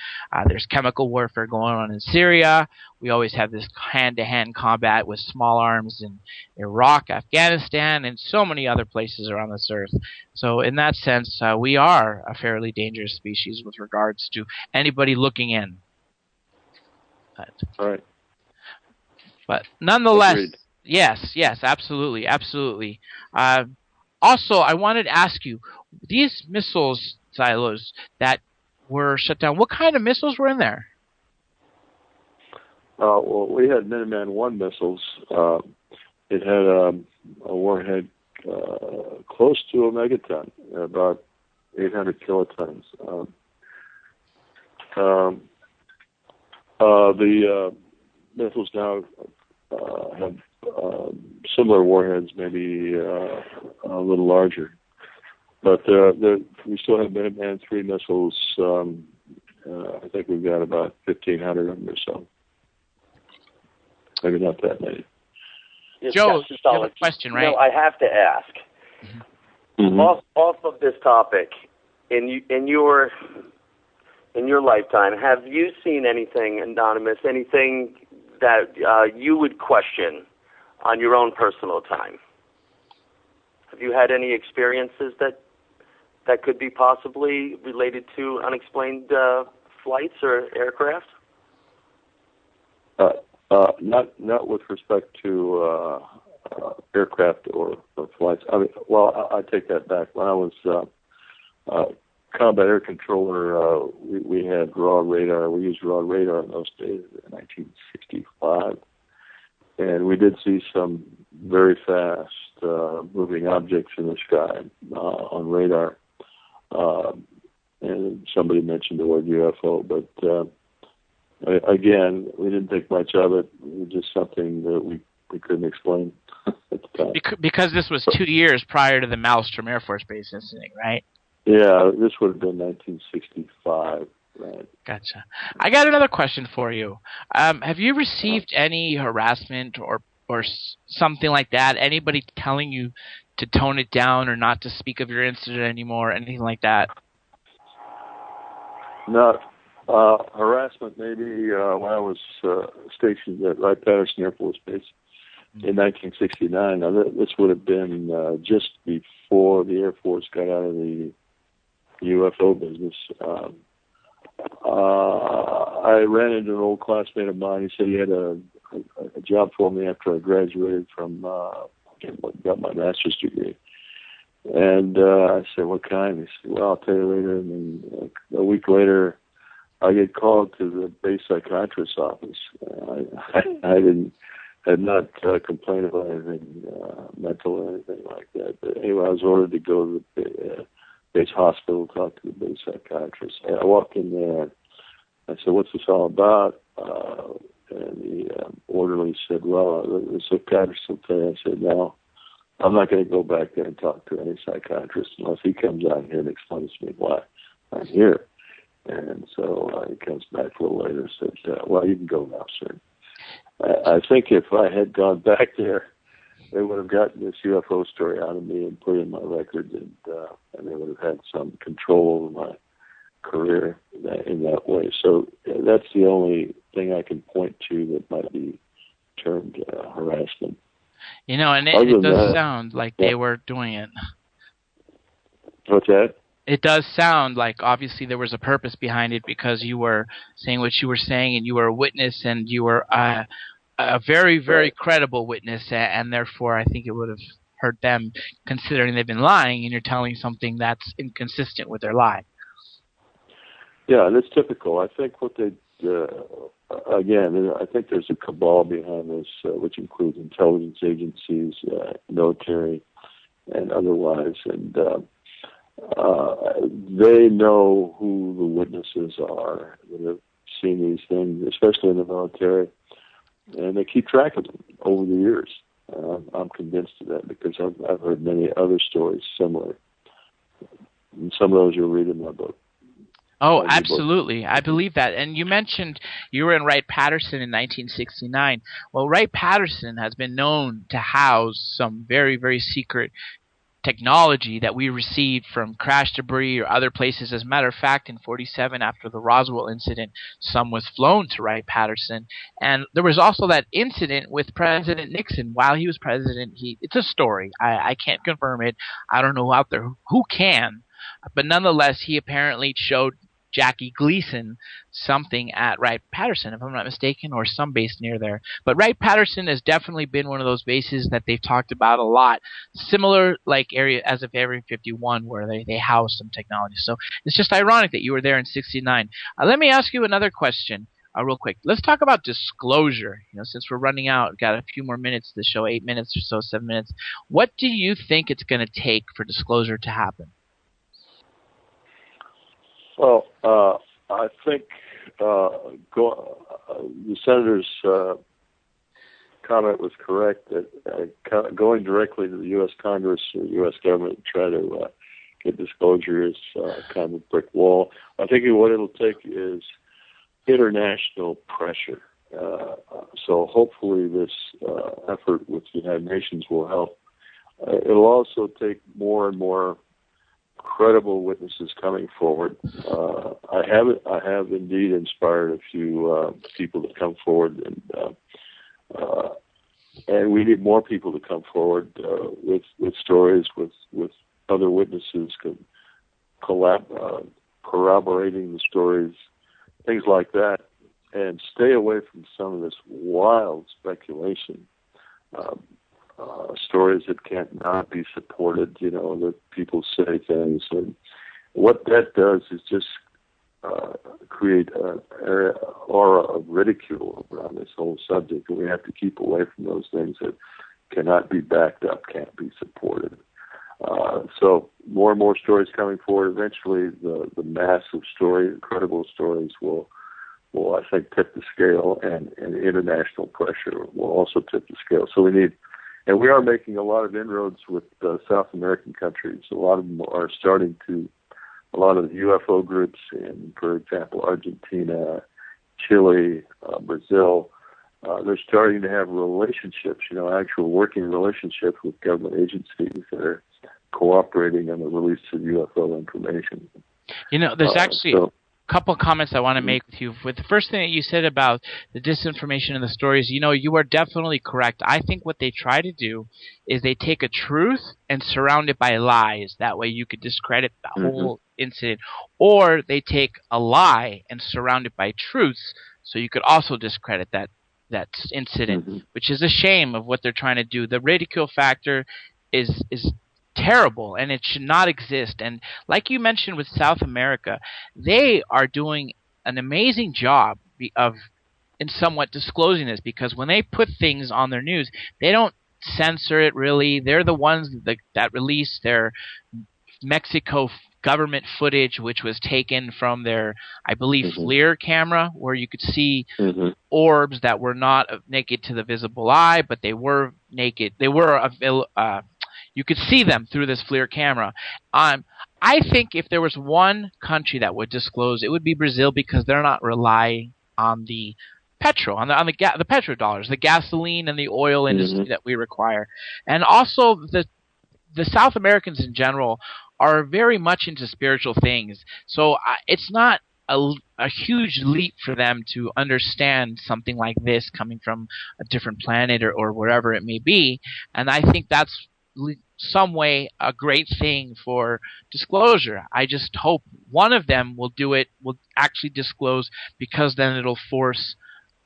there's chemical warfare going on in Syria. We always have this hand-to-hand combat with small arms in Iraq, Afghanistan, and so many other places around this earth. So in that sense, we are a fairly dangerous species with regards to anybody looking in.
All right.
But nonetheless,
Agreed.
yes, absolutely. Also, I wanted to ask you, these missiles silos that were shut down, what kind of missiles were in there?
Well, we had Minuteman I missiles. It had a warhead close to a megaton, about 800 kilotons. The missiles now have similar warheads, maybe a little larger. But we still have Minuteman III missiles. I think we've got about 1,500 of them or so. Maybe not that many.
Joe, you have a question, right?
No, I have to ask.
Mm-hmm.
Off of this topic, in your lifetime, have you seen anything anonymous, anything that you would question on your own personal time? Have you had any experiences that could be possibly related to unexplained flights or aircraft?
Not with respect to aircraft or flights. I mean, well, I take that back. When I was combat air controller, we had raw radar. We used raw radar in those days in 1965. And we did see some very fast moving objects in the sky on radar. And somebody mentioned the word UFO, but again, we didn't think much of it. It was just something that we couldn't explain at the time.
Because this was 2 years prior to the Maelstrom Air Force Base incident, right?
Yeah, this would have been 1965, right?
Gotcha. I got another question for you. Have you received any harassment or something like that? Anybody telling you to tone it down or not to speak of your incident anymore, anything like that?
Not harassment, maybe when I was stationed at Wright-Patterson Air Force Base in 1969. Now, this would have been just before the Air Force got out of the UFO business. I ran into an old classmate of mine. He said he had a job for me after I graduated from got my master's degree. And I said, "What kind?" He said, "Well, I'll tell you later." And then a week later, I get called to the base psychiatrist's office. I had not complained about anything mental or anything like that. But anyway, I was ordered to go to the base hospital, talk to the base psychiatrist. And I walked in there. I said, "What's this all about?" And the orderly said, "Well, the psychiatrist will tell you." I said, "No, I'm not going to go back there and talk to any psychiatrist unless he comes out here and explains to me why I'm here." And so he comes back a little later and said, "Well, you can go now, sir." I think if I had gone back there, they would have gotten this UFO story out of me and put it in my record, and they would have had some control over my career in that way. So that's the only thing I can point to that might be termed harassment.
You know, and it does sound like they were doing it.
What's that?
It does sound like obviously there was a purpose behind it because you were saying what you were saying and you were a witness and you were a very, very credible witness, and therefore I think it would have hurt them considering they've been lying and you're telling something that's inconsistent with their lie.
Yeah, and it's typical. I think what they, again, I think there's a cabal behind this, which includes intelligence agencies, military, and otherwise, and they know who the witnesses are that have seen these things, especially in the military, and they keep track of them over the years. I'm convinced of that because I've heard many other stories similar. And some of those you'll read in my book.
Oh, absolutely. I believe that. And you mentioned you were in Wright-Patterson in 1969. Well, Wright-Patterson has been known to house some very, very secret technology that we received from crash debris or other places. As a matter of fact, in 1947, after the Roswell incident, some was flown to Wright-Patterson. And there was also that incident with President Nixon. While he was president, it's a story. I can't confirm it. I don't know out there who can. But nonetheless, he apparently showed Jackie Gleason something at Wright-Patterson, if I'm not mistaken, or some base near there. But Wright-Patterson has definitely been one of those bases that they've talked about a lot. Similar like area as of Area 51, where they house some technology. So it's just ironic that you were there in 1969. Let me ask you another question. Real quick, let's talk about disclosure. Since we're running out, got a few more minutes to show, 8 minutes or so, 7 minutes. What do you think it's going to take for disclosure to happen?
Well, I think the senator's comment was correct that going directly to the U.S. Congress or U.S. government and try to get disclosure is kind of a brick wall. I think what it'll take is international pressure. So hopefully this effort with the United Nations will help. It'll also take more and more credible witnesses coming forward. I have indeed inspired a few people to come forward, and we need more people to come forward with stories, with other witnesses corroborating the stories, things like that, and stay away from some of this wild speculation. Stories that can't not be supported, that people say things. And what that does is just create an aura of ridicule around this whole subject. And we have to keep away from those things that cannot be backed up, can't be supported. So more and more stories coming forward. Eventually, the mass of credible stories will I think, tip the scale, and international pressure will also tip the scale. So we are making a lot of inroads with South American countries. A lot of them are starting to, a lot of the UFO groups in, for example, Argentina, Chile, Brazil, they're starting to have relationships, actual working relationships with government agencies that are cooperating on the release of UFO information.
There's actually a couple of comments I want to make with you. With the first thing that you said about the disinformation and the stories, you are definitely correct. I think what they try to do is they take a truth and surround it by lies. That way you could discredit the whole incident. Or they take a lie and surround it by truths, so you could also discredit that incident, which is a shame of what they're trying to do. The ridicule factor is terrible, and it should not exist. And like you mentioned with South America, they are doing an amazing job in somewhat disclosing this, because when they put things on their news, they don't censor it really. They're the ones that release their Mexico government footage, which was taken from their, I believe, FLIR camera, where you could see orbs that were not naked to the visible eye, but they were naked. They were you could see them through this FLIR camera. I think if there was one country that would disclose, it would be Brazil, because they're not relying on the petrol, on the petrodollars, the gasoline and the oil industry that we require. And also the South Americans in general are very much into spiritual things. So it's not a huge leap for them to understand something like this coming from a different planet or wherever it may be. And I think that's some way a great thing for disclosure. I just hope one of them will actually disclose, because then it'll force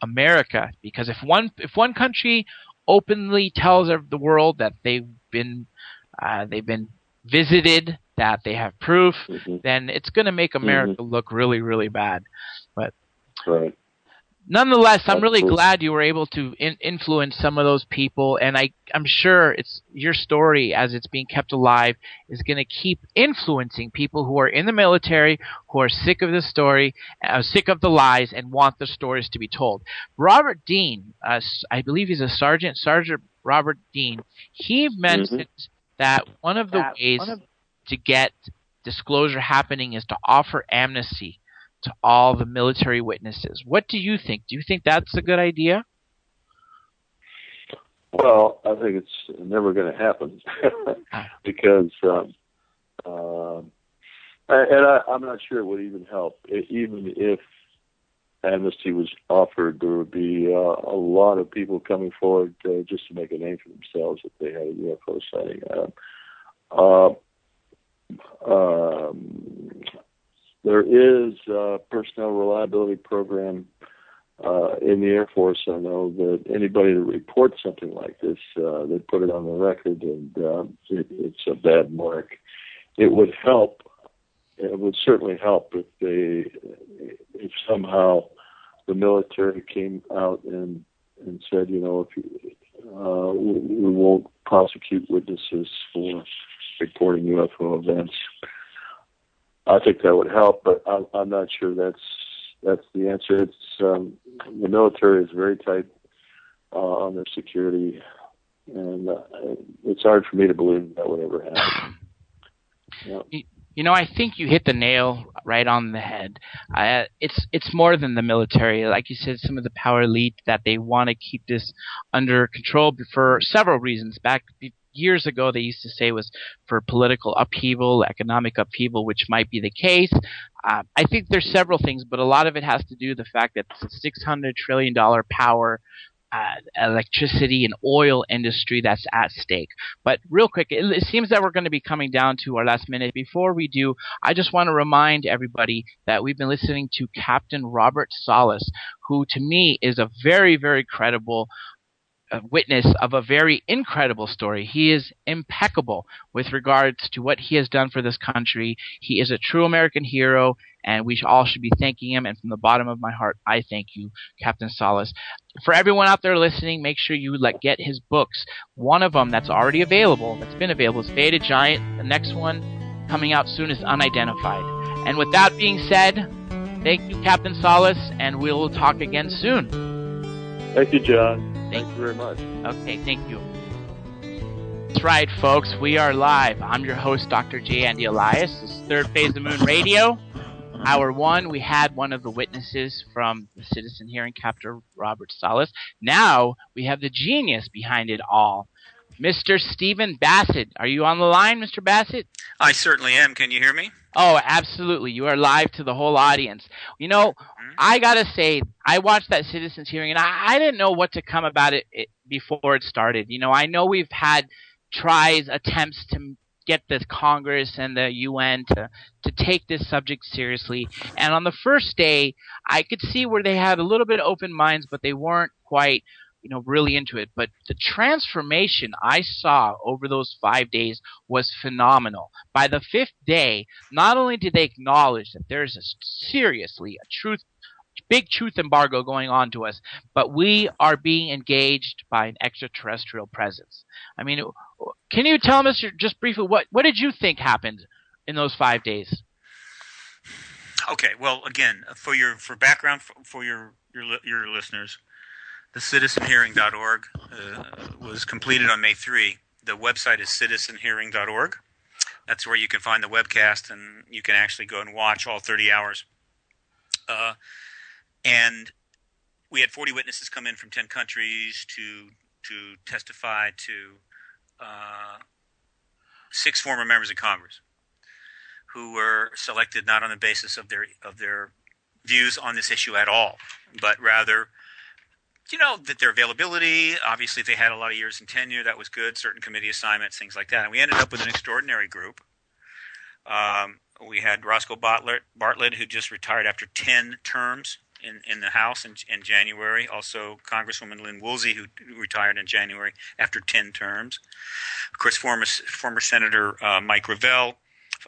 America. Because if one country openly tells the world that they've been visited, that they have proof, then it's going to make America look really, really bad. But nonetheless, I'm really glad you were able to influence some of those people, and I'm sure it's your story, as it's being kept alive, is going to keep influencing people who are in the military, who are sick of the story, sick of the lies, and want the stories to be told. Robert Dean, I believe he's a Sergeant Robert Dean, he mentioned that one of the ways to get disclosure happening is to offer amnesty to all the military witnesses. What do you think? Do you think that's a good idea?
Well, I think it's never going to happen because, I'm not sure it would even help. Even if amnesty was offered, there would be a lot of people coming forward just to make a name for themselves if they had a UFO sighting. There is a personnel reliability program in the Air Force. I know that anybody that reports something like this, they put it on the record, and it's a bad mark. It would help. It would certainly help if somehow the military came out and said, we won't prosecute witnesses for reporting UFO events. I think that would help, but I'm not sure that's the answer. It's the military is very tight on their security, and it's hard for me to believe that would ever happen. Yeah.
I think you hit the nail right on the head. It's more than the military. Like you said, some of the power elite that they want to keep this under control for several reasons. Back years ago, they used to say it was for political upheaval, economic upheaval, which might be the case. I think there's several things, but a lot of it has to do with the fact that it's a $600 trillion power electricity and oil industry that's at stake. But real quick, it seems that we're going to be coming down to our last minute. Before we do, I just want to remind everybody that we've been listening to Captain Robert Salas, who to me is a very, very credible witness of a very incredible story. He is impeccable with regards to what he has done for this country. He is a true American hero, and we all should be thanking him. And from the bottom of my heart, I thank you, Captain Salas. For everyone out there listening, make sure you get his books. One of them that's already available, that's been available, is Faded Giant. The next one coming out soon is Unidentified. And with that being said, thank you, Captain Salas, and we'll talk again soon.
Thank you, John. Thank you very much.
Okay, thank you. That's right, folks. We are live. I'm your host, Dr. J. Andy Elias. This is Third Phase of Moon Radio. Hour 1, we had one of the witnesses from the Citizen Hearing, Captain Robert Salas. Now, we have the genius behind it all, Mr. Stephen Bassett. Are you on the line, Mr. Bassett?
I certainly am. Can you hear me?
Oh, absolutely. You are live to the whole audience. I got to say, I watched that Citizens Hearing, and I didn't know what to come about it before it started. I know we've had attempts to get the Congress and the UN to take this subject seriously. And on the first day, I could see where they had a little bit of open minds, but they weren't quite really into it. But the transformation I saw over those 5 days was phenomenal. By the 5th day, not only did they acknowledge that there's big truth embargo going on to us, but we are being engaged by an extraterrestrial presence. I mean, can you tell us just briefly what did you think happened in those 5 days?
Okay, well, again, for background for your listeners, the citizenhearing.org was completed on May 3. The website is citizenhearing.org. That's where you can find the webcast, and you can actually go and watch all 30 hours. And we had 40 witnesses come in from 10 countries to testify to 6 former members of Congress who were selected not on the basis of their views on this issue at all, but rather that their availability, obviously if they had a lot of years in tenure, that was good, certain committee assignments, things like that. And we ended up with an extraordinary group. We had Roscoe Bartlett, who just retired after 10 terms in the House in January. Also, Congresswoman Lynn Woolsey, who retired in January after 10 terms. Of course, former Senator Mike Revelle,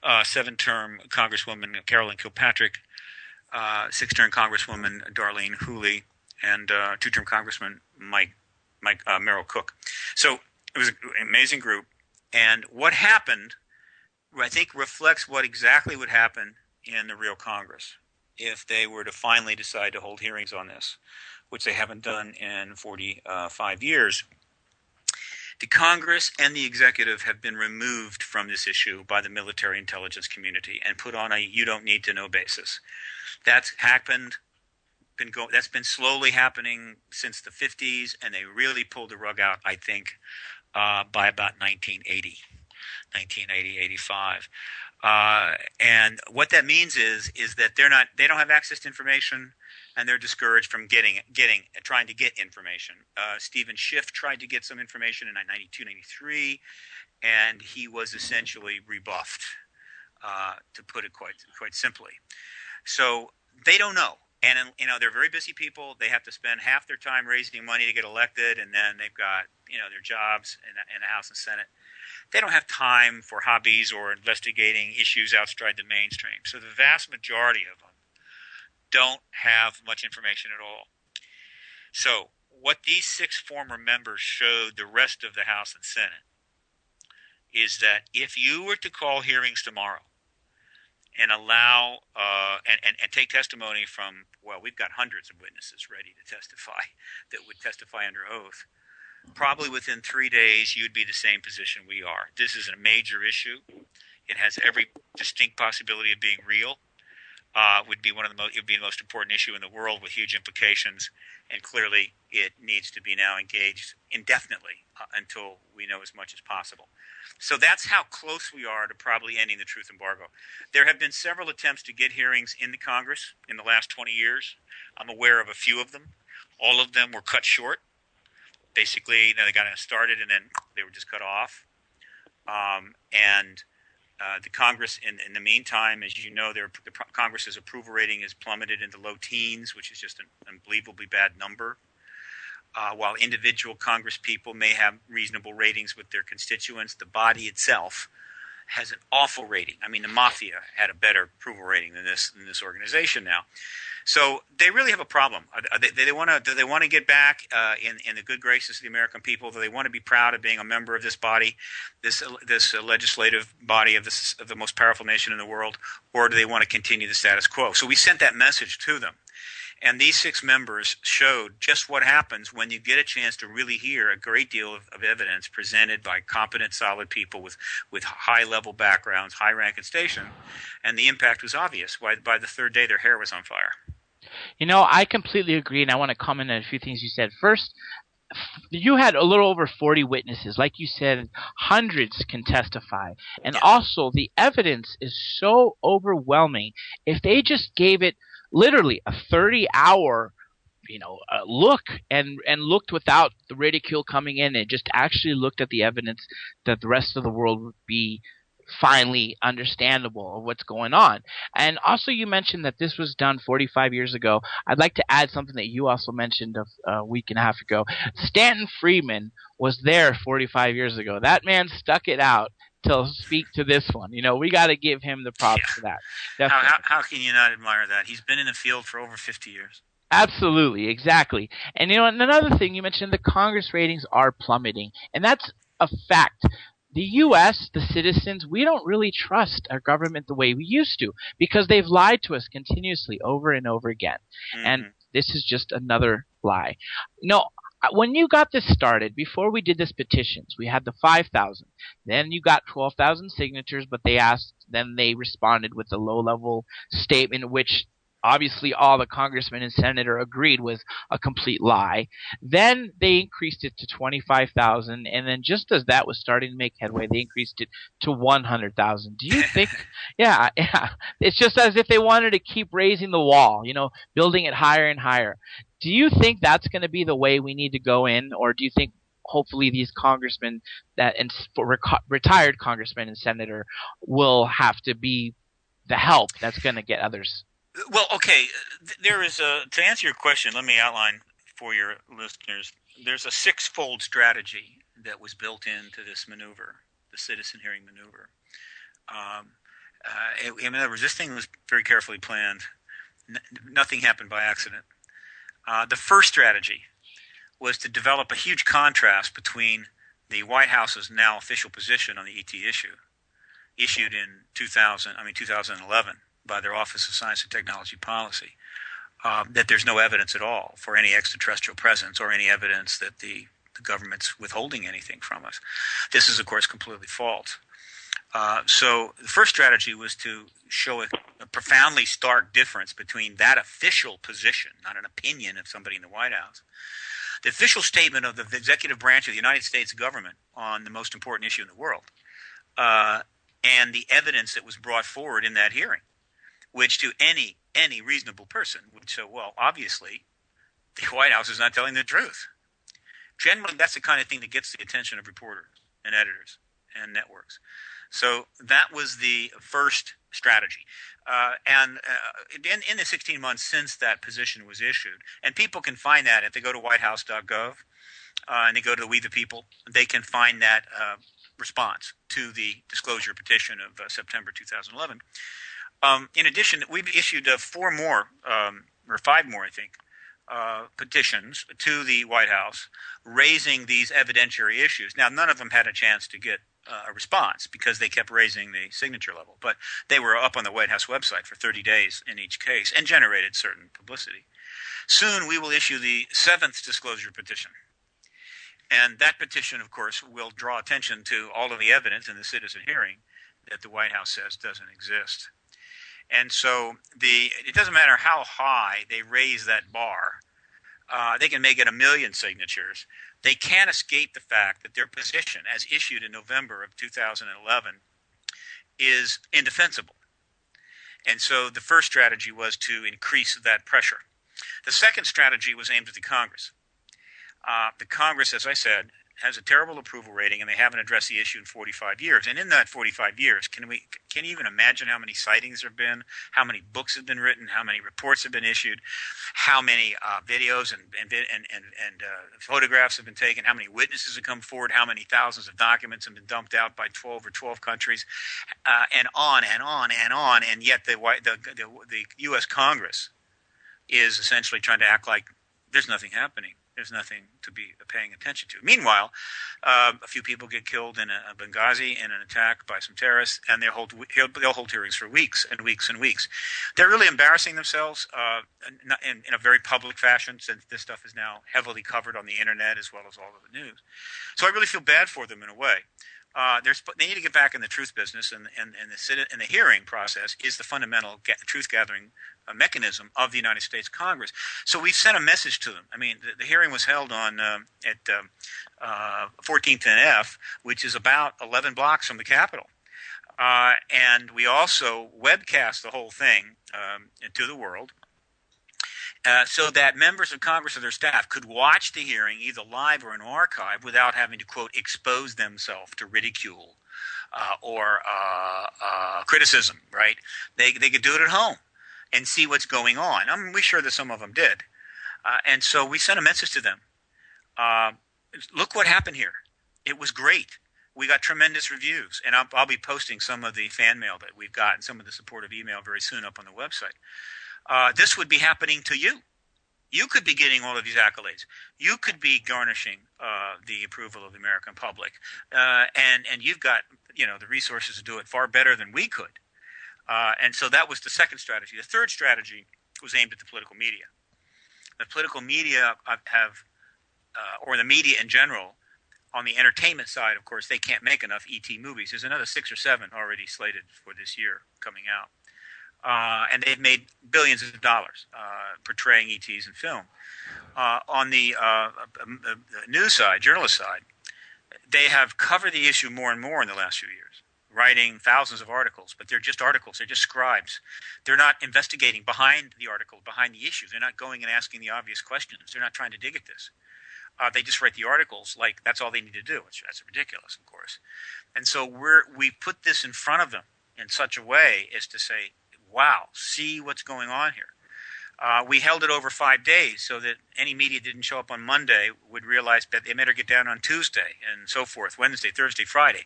7-term Congresswoman Carolyn Kilpatrick, 6-term Congresswoman Darlene Hooley, and 2-term Congressman Merrill Cook. So it was an amazing group. And what happened, I think, reflects what exactly would happen in the real Congress if they were to finally decide to hold hearings on this, which they haven't done in 45 years. The Congress and the executive have been removed from this issue by the military intelligence community and put on a you don't need to know basis. That's happened That's been slowly happening since the 50s, and they really pulled the rug out, I think, by about 1980, 85. And what that means is that they don't have access to information, and they're discouraged from trying to get information. Stephen Schiff tried to get some information in 92, 93, and he was essentially rebuffed, to put it quite simply. So they don't know. And, they're very busy people. They have to spend half their time raising money to get elected, and then they've got, their jobs in the House and Senate. They don't have time for hobbies or investigating issues outside the mainstream. So the vast majority of them don't have much information at all. So what these 6 former members showed the rest of the House and Senate is that if you were to call hearings tomorrow and allow and take testimony from, we've got hundreds of witnesses ready to testify that would testify under oath, probably within 3 days you'd be the same position we are. This is a major issue. It has every distinct possibility of being real. It would be the most important issue in the world with huge implications, and clearly it needs to be now engaged indefinitely until we know as much as possible. So that's how close we are to probably ending the truth embargo. There have been several attempts to get hearings in the Congress in the last 20 years. I'm aware of a few of them. All of them were cut short. Basically, they got started and then they were just cut off. The Congress, in the meantime, as you know, the Congress's approval rating is plummeted into low teens, which is just an unbelievably bad number. While individual Congress people may have reasonable ratings with their constituents, the body itself has an awful rating. I mean, the mafia had a better approval rating than this organization now. So they really have a problem. Do they want to get back in the good graces of the American people? Do they want to be proud of being a member of this body, this legislative body of the most powerful nation in the world, or do they want to continue the status quo? So we sent that message to them. And these 6 members showed just what happens when you get a chance to really hear a great deal of evidence presented by competent, solid people with high-level backgrounds, high rank and station, and the impact was obvious. By the 3rd day, their hair was on fire.
I completely agree, and I want to comment on a few things you said. First, you had a little over 40 witnesses. Like you said, hundreds can testify. And also, the evidence is so overwhelming. If they just gave it literally a 30-hour look and looked without the ridicule coming in and just actually looked at the evidence, that the rest of the world would be finally understandable of what's going on. And also you mentioned that this was done 45 years ago. I'd like to add something that you also mentioned a week and a half ago. Stanton Friedman was there 45 years ago. That man stuck it out to speak to this one. We got to give him the props for that.
How can you not admire that? He's been in the field for over 50 years.
Absolutely, exactly. And another thing you mentioned, the Congress ratings are plummeting, and that's a fact. The U.S., the citizens, we don't really trust our government the way we used to because they've lied to us continuously over and over again. Mm-hmm. And this is just another lie. When you got this started, before we did this petitions, we had the 5,000. Then you got 12,000 signatures, but then they responded with a low-level statement which obviously all the congressmen and senator agreed was a complete lie. Then they increased it to 25,000, and then just as that was starting to make headway, they increased it to 100,000. Do you think yeah, it's just as if they wanted to keep raising the wall, building it higher and higher. Do you think that's going to be the way we need to go in, or do you think hopefully these congressmen retired congressmen and senator will have to be the help that's going to get others?
Well, okay, there is to answer your question, let me outline for your listeners. There's a 6-fold strategy that was built into this maneuver, the citizen hearing maneuver. In other words, this thing was very carefully planned. Nothing happened by accident. The first strategy was to develop a huge contrast between the White House's now official position on the ET issue, issued in 2011 by their Office of Science and Technology Policy, that there's no evidence at all for any extraterrestrial presence or any evidence that the government's withholding anything from us. This is, of course, completely false. So the first strategy was to show a profoundly stark difference between that official position, not an opinion of somebody in the White House, the official statement of the executive branch of the United States government on the most important issue in the world, and the evidence that was brought forward in that hearing, which to any reasonable person would show, well, obviously, the White House is not telling the truth. Generally, that's the kind of thing that gets the attention of reporters and editors and networks. So that was the first strategy. And in the 16 months since that position was issued, and people can find that if they go to whitehouse.gov and they go to We the People, they can find that response to the disclosure petition of September 2011. In addition, we've issued 4 more, or 5 more, I think, petitions to the White House raising these evidentiary issues. Now, none of them had a chance to get a response because they kept raising the signature level, but they were up on the White House website for 30 days in each case and generated certain publicity. Soon we will issue the 7th disclosure petition. And that petition, of course, will draw attention to all of the evidence in the citizen hearing that the White House says doesn't exist. And so it doesn't matter how high they raise that bar. They can make it 1 million signatures. They can't escape the fact that their position, as issued in November of 2011, is indefensible. And so the first strategy was to increase that pressure. The second strategy was aimed at the Congress. The Congress, as I said, has a terrible approval rating, and they haven't addressed the issue in 45 years. And in that 45 years, can you even imagine how many sightings there have been, how many books have been written, how many reports have been issued, how many videos and photographs have been taken, how many witnesses have come forward, how many thousands of documents have been dumped out by 12 countries, and on and on and on. And yet the U.S. Congress is essentially trying to act like there's nothing happening. There's nothing to be paying attention to. Meanwhile, a few people get killed in a Benghazi in an attack by some terrorists, and they'll hold hearings for weeks and weeks and weeks. They're really embarrassing themselves in a very public fashion, since this stuff is now heavily covered on the internet as well as all of the news. So I really feel bad for them in a way. They need to get back in the truth business, and the hearing process is the fundamental truth-gathering mechanism of the United States Congress. So we've sent a message to them. I mean, the hearing was held on at 14th and F, which is about 11 blocks from the Capitol. And we also webcast the whole thing to the world, so that members of Congress or their staff could watch the hearing either live or in archive without having to, quote, expose themselves to ridicule or criticism, right? They could do it at home and see what's going on. We're sure that some of them did. And so we sent a message to them. Look what happened here. It was great. We got tremendous reviews. And I'll be posting some of the fan mail that we've gotten, some of the supportive email very soon up on the website. This would be happening to you. You could be getting all of these accolades. You could be garnishing the approval of the American public, and you've got the resources to do it far better than we could. And so that was the second strategy. The third strategy was aimed at the political media. The political media or the media in general, on the entertainment side, of course, they can't make enough ET movies. There's another 6 or 7 already slated for this year coming out. And they've made billions of dollars portraying ETs in film. On the news side, journalist side, they have covered the issue more and more in the last few years, writing thousands of articles, but they're just articles. They're just scribes. They're not investigating behind the article, behind the issue. They're not going and asking the obvious questions. They're not trying to dig at this. They just write the articles like that's all they need to do. That's ridiculous, of course. And so we put this in front of them in such a way as to say, wow, see what's going on here. We held it over 5 days so that any media didn't show up on Monday would realize that they better get down on Tuesday and so forth, Wednesday, Thursday, Friday.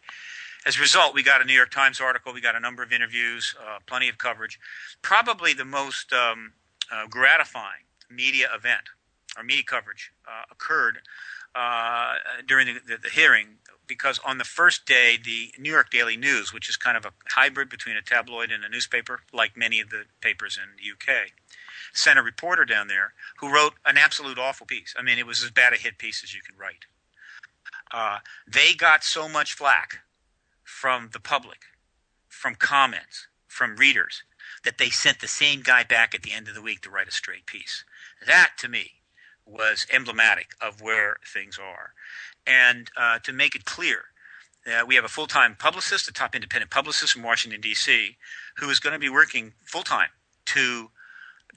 As a result, we got a New York Times article, we got a number of interviews, plenty of coverage. Probably the most gratifying media event or media coverage occurred during the hearing, because on the first day, the New York Daily News, which is kind of a hybrid between a tabloid and a newspaper, like many of the papers in the UK, sent a reporter down there who wrote an absolute awful piece. I mean, it was as bad a hit piece as you can write. They got so much flack from the public from comments from readers that they sent the same guy back at the end of the week to write a straight piece. That, to me, was emblematic of where things are. And to make it clear, we have a full-time publicist, a top independent publicist from Washington, D.C., who is going to be working full-time to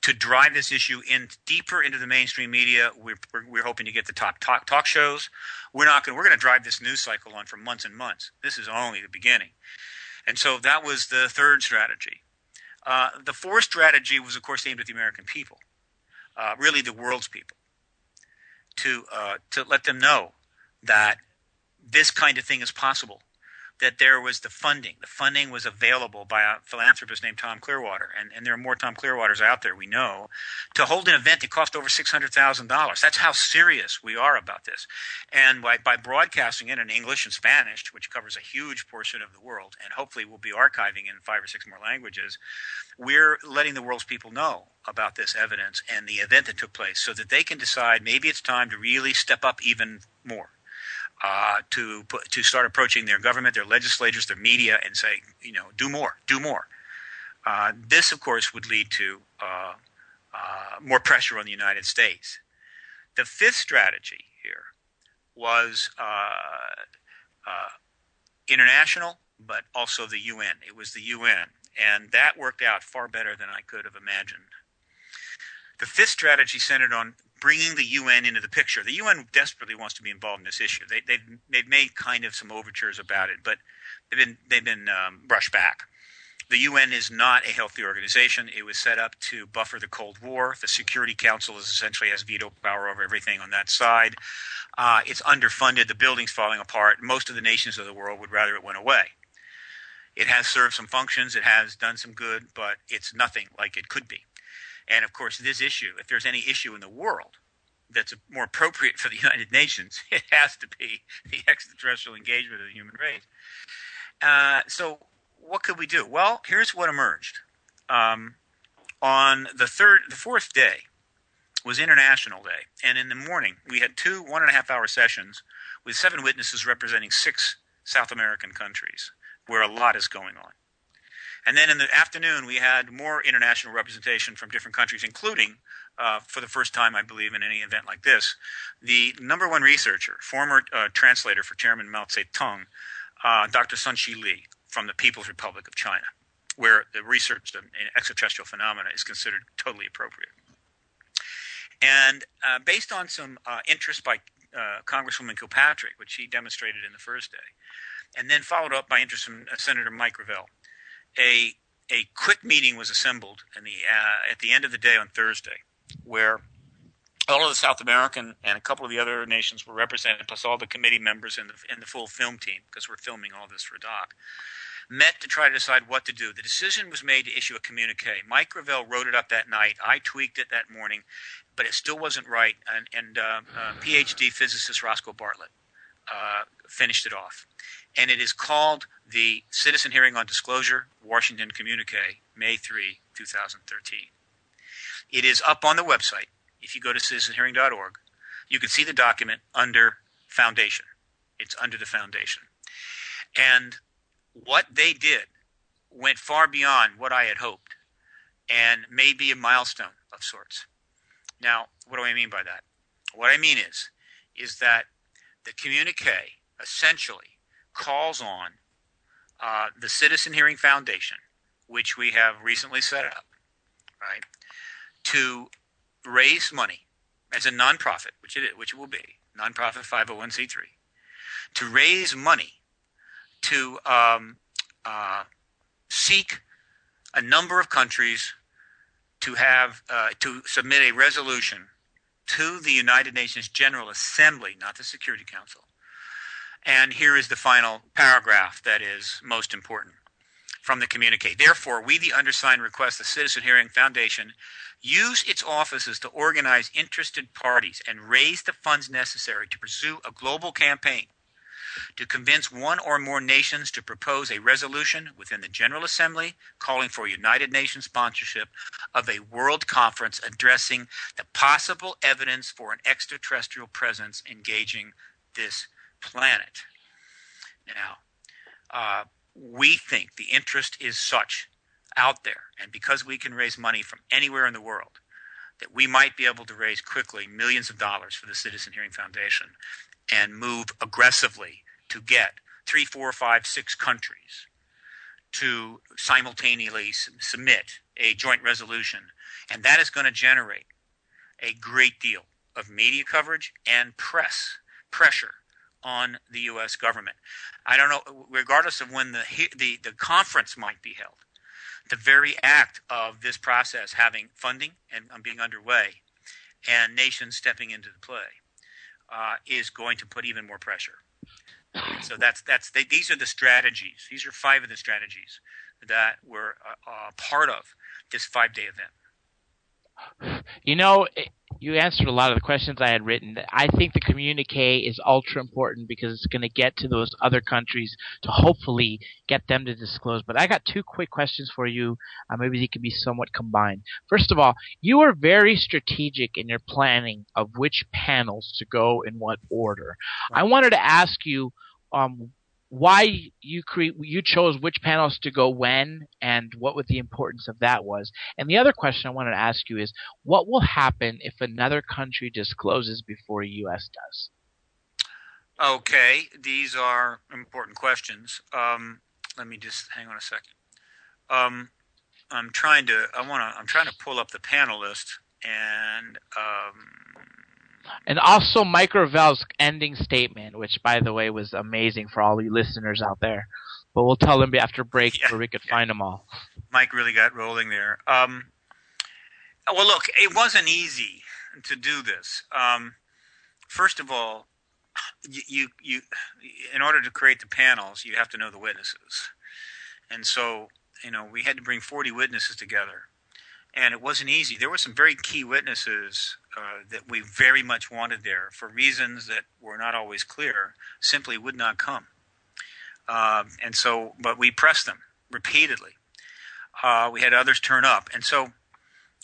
drive this issue in deeper into the mainstream media. We're hoping to get the top talk shows. We're going to drive this news cycle on for months and months. This is only the beginning. And so that was the third strategy. The fourth strategy was, of course, aimed at the American people, really the world's people, to let them know that this kind of thing is possible, that there was the funding. The funding was available by a philanthropist named Tom Clearwater, and there are more Tom Clearwaters out there, we know, to hold an event that cost over $600,000. That's how serious we are about this. And by broadcasting it in English and Spanish, which covers a huge portion of the world, and hopefully we'll be archiving in 5 or 6 more languages, we're letting the world's people know about this evidence and the event that took place so that they can decide maybe it's time to really step up even more. To start approaching their government, their legislators, their media, and say, do more. This, of course, would lead to more pressure on the United States. The fifth strategy here was international, but also the UN. It was the UN, and that worked out far better than I could have imagined. The fifth strategy centered on bringing the UN into the picture. The UN desperately wants to be involved in this issue. They've made kind of some overtures about it, but they've been brushed back. The UN is not a healthy organization. It was set up to buffer the Cold War. The Security Council essentially has veto power over everything on that side. It's underfunded. The building's falling apart. Most of the nations of the world would rather it went away. It has served some functions. It has done some good, but it's nothing like it could be. And, of course, this issue, if there's any issue in the world that's more appropriate for the United Nations, it has to be the extraterrestrial engagement of the human race. So what could we do? Well, here's what emerged. On the fourth day was International Day. And in the morning, we had 2 1.5-hour sessions with 7 witnesses representing 6 South American countries where a lot is going on. And then in the afternoon, we had more international representation from different countries, including, for the first time, I believe, in any event like this, the number one researcher, former translator for Chairman Mao Zedong, Dr. Sun-Chi Lee from the People's Republic of China, where the research in extraterrestrial phenomena is considered totally appropriate. And based on some interest by Congresswoman Kilpatrick, which she demonstrated in the first day, and then followed up by interest from Senator Mike Revelle, a quick meeting was assembled at the end of the day on Thursday, where all of the South American and a couple of the other nations were represented, plus all the committee members and the full film team, because we're filming all this for Doc, met to try to decide what to do. The decision was made to issue a communique. Mike Revelle wrote it up that night. I tweaked it that morning, but it still wasn't right. And PhD physicist Roscoe Bartlett finished it off. And it is called the Citizen Hearing on Disclosure, Washington Communique, May 3, 2013. It is up on the website. If you go to citizenhearing.org, you can see the document under Foundation. It's under the Foundation. And what they did went far beyond what I had hoped and may be a milestone of sorts. Now, what do I mean by that? What I mean is that the communique essentially calls on the Citizen Hearing Foundation, which we have recently set up, right, to raise money as a nonprofit, which it will be, nonprofit 501c3, to raise money to seek a number of countries to have to submit a resolution to the United Nations General Assembly, not the Security Council. And here is the final paragraph that is most important from the communique. Therefore, we, the undersigned, request the Citizen Hearing Foundation use its offices to organize interested parties and raise the funds necessary to pursue a global campaign to convince one or more nations to propose a resolution within the General Assembly calling for United Nations sponsorship of a world conference addressing the possible evidence for an extraterrestrial presence engaging this planet. Now, we think the interest is such out there, and because we can raise money from anywhere in the world, that we might be able to raise quickly millions of dollars for the Citizen Hearing Foundation and move aggressively to get 3, 4, 5, 6 countries to simultaneously submit a joint resolution. And that is going to generate a great deal of media coverage and press pressure on the U.S. government. I don't know, regardless of when the conference might be held, the very act of this process having funding and being underway and nations stepping into the play is going to put even more pressure. So these are the strategies. These are 5 of the strategies that were part of this 5-day event.
You know, you answered a lot of the questions I had written. I think the communique is ultra important because it's going to get to those other countries to hopefully get them to disclose. But I got 2 quick questions for you. Maybe they can be somewhat combined. First of all, you are very strategic in your planning of which panels to go in what order. Right. I wanted to ask you why you chose which panels to go when and what the importance of that was. And the other question I wanted to ask you is, what will happen if another country discloses before the U.S. does?
Okay, these are important questions. Let me just hang on a second. I'm trying to pull up the panel list
and also Mike Ravel's ending statement, which, by the way, was amazing for all you listeners out there. But we'll tell them after break where we could find them all.
Mike really got rolling there. Well, look, it wasn't easy to do this. First of all, you in order to create the panels, you have to know the witnesses. And so, we had to bring 40 witnesses together. And it wasn't easy. There were some very key witnesses that we very much wanted there for reasons that were not always clear, simply would not come. But we pressed them repeatedly. We had others turn up. And so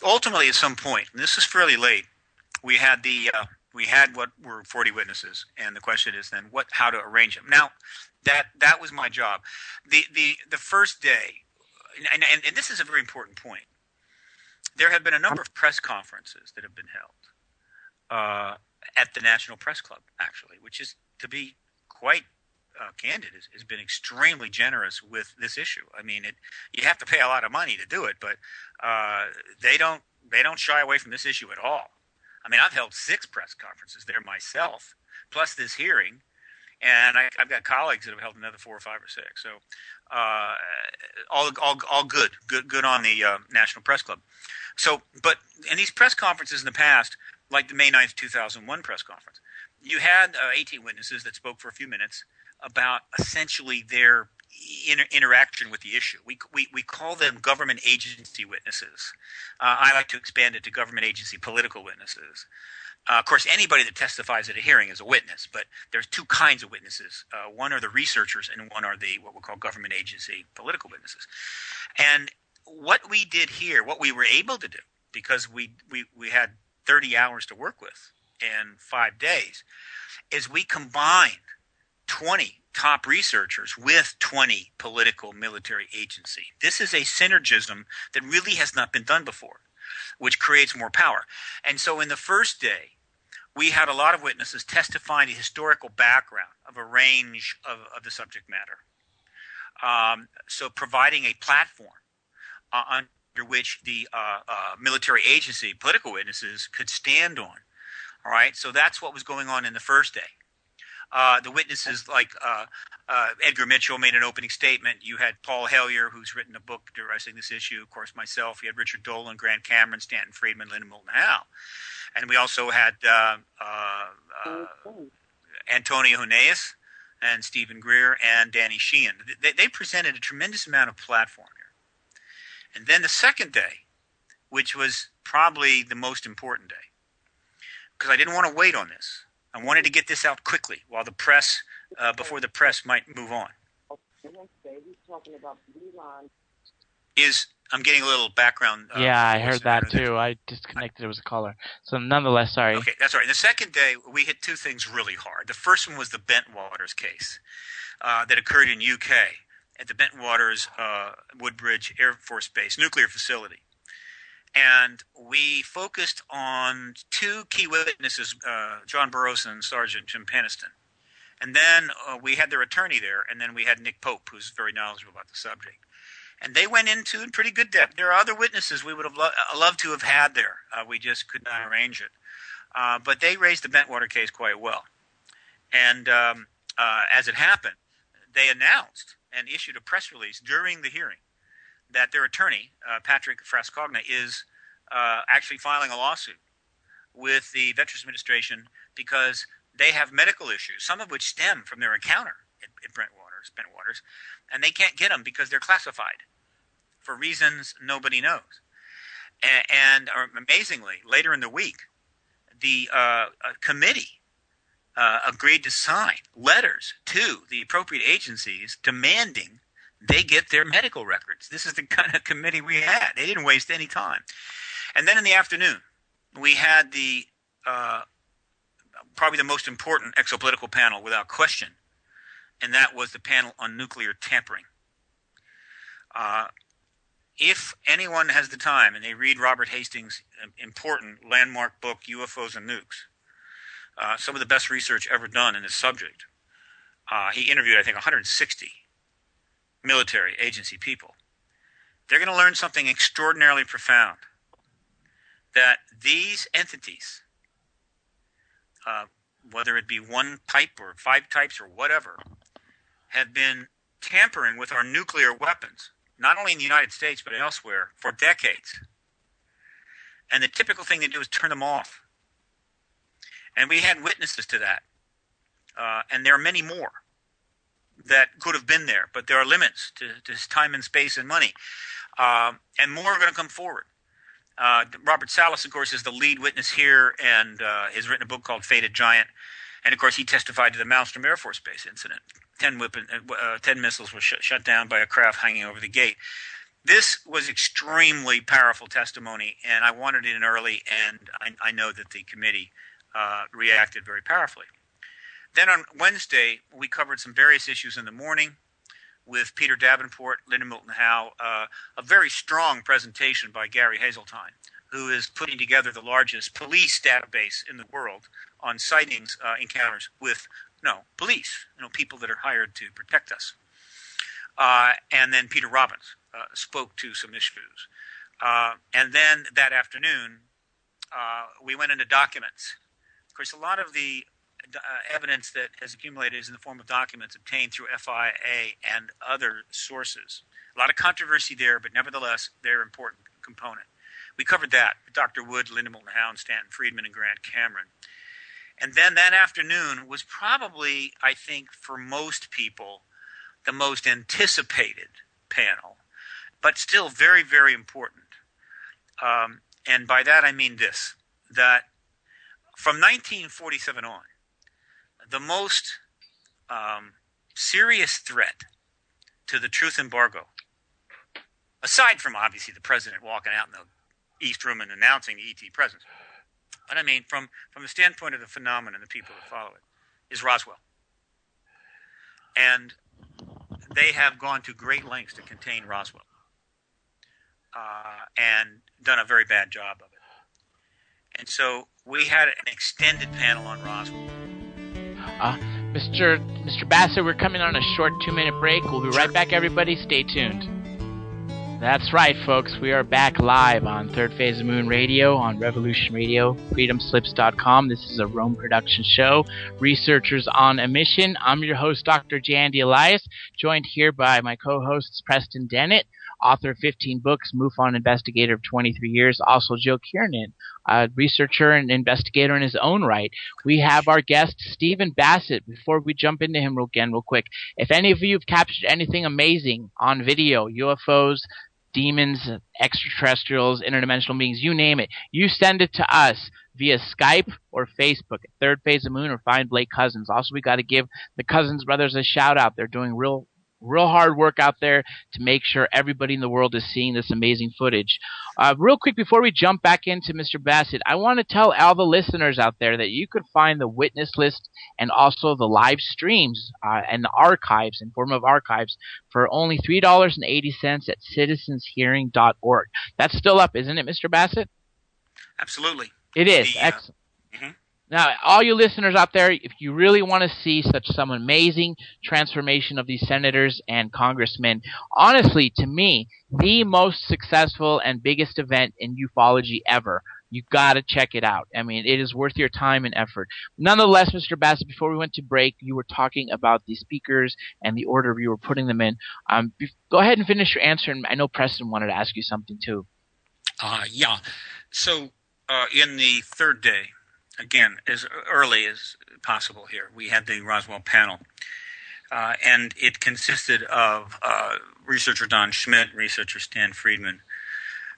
ultimately at some point, and this is fairly late, we had what were 40 witnesses. And the question is then how to arrange them. Now, that was my job. The first day, and this is a very important point, there have been a number of press conferences that have been held at the National Press Club, actually, which is, to be quite candid, has been extremely generous with this issue. I mean, you have to pay a lot of money to do it, but they don't shy away from this issue at all. I mean, I've held 6 press conferences there myself, plus this hearing, and I've got colleagues that have held another 4 or 5 or 6. So all good on the National Press Club. So, but in these press conferences in the past, like the May 9th, 2001 press conference, you had 18 witnesses that spoke for a few minutes about essentially their interaction with the issue. We call them government agency witnesses. I like to expand it to government agency political witnesses. Of course, anybody that testifies at a hearing is a witness, but there's 2 kinds of witnesses. One are the researchers, and one are what we call government agency political witnesses. And what we did here, what we were able to do, because we had 30 hours to work with in 5 days, is we combined 20 top researchers with 20 political military agency. This is a synergism that really has not been done before, which creates more power. And so in the first day, we had a lot of witnesses testifying the historical background of a range of the subject matter. So providing a platform under which the military agency political witnesses could stand on. All right, so that's what was going on in the first day. The witnesses like Edgar Mitchell made an opening statement. You had Paul Hellyer, who's written a book addressing this issue. Of course, myself. You had Richard Dolan, Grant Cameron, Stanton Friedman, Linda Moulton Howe. And we also had Antonio Huneeus and Stephen Greer and Danny Sheehan. They presented a tremendous amount of platform here. And then the second day, which was probably the most important day, because I didn't want to wait on this. I wanted to get this out quickly while the press, before the press might move on. I'm getting a little background.
Yeah, I heard that too. I disconnected. It was a caller. So nonetheless, sorry.
Okay, that's all right. The second day, we hit 2 things really hard. The first one was the Bentwaters case that occurred in UK. at the Bentwaters Woodbridge Air Force Base nuclear facility. And we focused on two key witnesses, John Burroughs and Sergeant Jim Peniston. And then we had their attorney there, and then we had Nick Pope, who's very knowledgeable about the subject. And they went into in pretty good depth. There are other witnesses we would have loved to have had there. We just could not arrange it. But they raised the Bentwater case quite well. And as it happened, they announced and issued a press release during the hearing that their attorney, Patrick Frascogna, is actually filing a lawsuit with the Veterans Administration because they have medical issues, some of which stem from their encounter at Bentwaters, and they can't get them because they're classified for reasons nobody knows. And amazingly, later in the week, the committee agreed to sign letters to the appropriate agencies demanding they get their medical records. This is the kind of committee we had. They didn't waste any time. And then in the afternoon, we had the probably the most important exopolitical panel without question, and that was the panel on nuclear tampering. If anyone has the time and they read Robert Hastings' important landmark book, UFOs and Nukes, some of the best research ever done in this subject, he interviewed, I think, 160 military agency people. They're going to learn something extraordinarily profound, that these entities, whether it be one type or 5 types or whatever, have been tampering with our nuclear weapons, not only in the United States but elsewhere, for decades. And the typical thing they do is turn them off. And we had witnesses to that. And there are many more that could have been there, but there are limits to time and space and money. And more are going to come forward. Robert Salas, of course, is the lead witness here and has written a book called Fated Giant. And, of course, he testified to the Malmstrom Air Force Base incident. 10 missiles were shut down by a craft hanging over the gate. This was extremely powerful testimony, and I wanted it in early, and I know that the committee reacted very powerfully. Then on Wednesday, we covered some various issues in the morning with Peter Davenport, Linda Moulton Howe, a very strong presentation by Gary Hazeltine, who is putting together the largest police database in the world on sightings encounters with police, people that are hired to protect us. And then Peter Robbins spoke to some issues. And then that afternoon, we went into documents. Of course, a lot of the evidence that has accumulated is in the form of documents obtained through FIA and other sources. A lot of controversy there, but nevertheless, they're an important component. We covered that with Dr. Wood, Linda Moulton Howe, Stanton Friedman, and Grant Cameron. And then that afternoon was probably, I think, for most people, the most anticipated panel, but still very, very important. And by that I mean this, that from 1947 on, the most serious threat to the truth embargo, aside from obviously the president walking out in the East Room and announcing the ET presence, but I mean from the standpoint of the phenomenon, the people that follow it, is Roswell. And they have gone to great lengths to contain Roswell and done a very bad job of it. And so we had an extended panel on Roswell.
Mr. Bassett, we're coming on a short 2-minute break. We'll be right back, everybody. Stay tuned. That's right, folks. We are back live on Third Phase of Moon Radio, on Revolution Radio, freedomslips.com. This is a Rome production show. Researchers on a mission. I'm your host, Dr. Jandy Elias, joined here by my co-hosts Preston Dennett, author of 15 books, MUFON investigator of 23 years, also Joe Kiernan, a researcher and investigator in his own right. We have our guest, Stephen Bassett. Before we jump into him real quick, if any of you have captured anything amazing on video, UFOs, demons, extraterrestrials, interdimensional beings, you name it, you send it to us via Skype or Facebook at Third Phase of Moon, or find Blake Cousins. Also, we got to give the Cousins brothers a shout out. They're doing real real hard work out there to make sure everybody in the world is seeing this amazing footage. Real quick, before we jump back into Mr. Bassett, I want to tell all the listeners out there that you could find the witness list and also the live streams and the archives in form of archives for only $3.80 at citizenshearing.org. That's still up, isn't it, Mr. Bassett?
Absolutely.
It is. Excellent. Now, all you listeners out there, if you really want to see some amazing transformation of these senators and congressmen, honestly, to me, the most successful and biggest event in ufology ever, you've got to check it out. I mean, it is worth your time and effort. Nonetheless, Mr. Bassett, before we went to break, you were talking about the speakers and the order you were putting them in. Go ahead and finish your answer, and I know Preston wanted to ask you something too.
Yeah. So in the third day, again, as early as possible here, we had the Roswell Panel. And it consisted of researcher Don Schmidt, researcher Stan Friedman,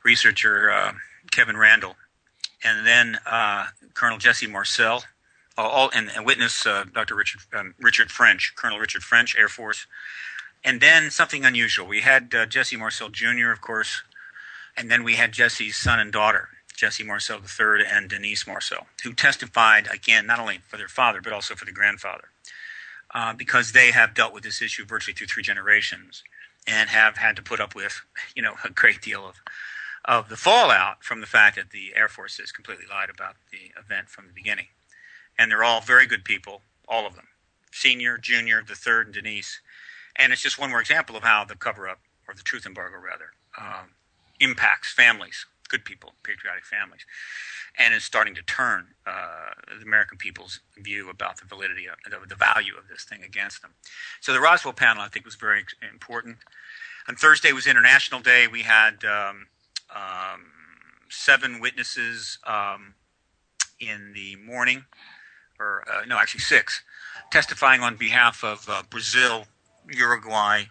researcher Kevin Randall, and then Colonel Jesse Marcel, and witness Dr. Richard French, Colonel Richard French, Air Force. And then something unusual. We had Jesse Marcel Jr., of course, and then we had Jesse's son and daughter, Jesse Marcel III and Denise Marcel, who testified, again, not only for their father, but also for the grandfather, because they have dealt with this issue virtually through 3 generations and have had to put up with, a great deal of the fallout from the fact that the Air Force has completely lied about the event from the beginning. And they're all very good people, all of them, Senior, Junior, the third, and Denise. And it's just one more example of how the cover-up, or the truth embargo, rather, impacts families, good people, patriotic families, and is starting to turn the American people's view about the validity of the value of this thing against them. So the Roswell Panel, I think, was very important. On Thursday was International Day. We had 7 witnesses in the morning, actually 6, testifying on behalf of Brazil, Uruguay,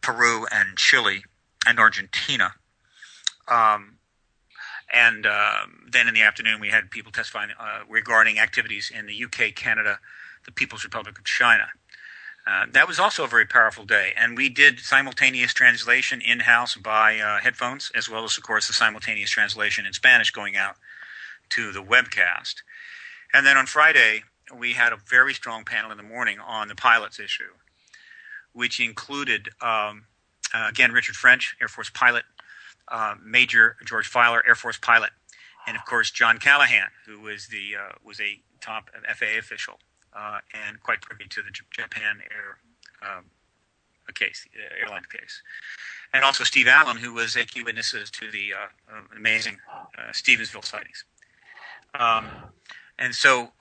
Peru, and Chile, and Argentina. And then in the afternoon, we had people testifying regarding activities in the UK, Canada, the People's Republic of China. That was also a very powerful day. And we did simultaneous translation in-house by headphones, as well as, of course, the simultaneous translation in Spanish going out to the webcast. And then on Friday, we had a very strong panel in the morning on the pilots issue, which included, again, Richard French, Air Force pilot, Major George Filer, Air Force pilot, and of course John Callahan, who was a top FAA official and quite privy to the Japan airline case, and also Steve Allen, who was a key witness to the amazing Stevensville sightings. And so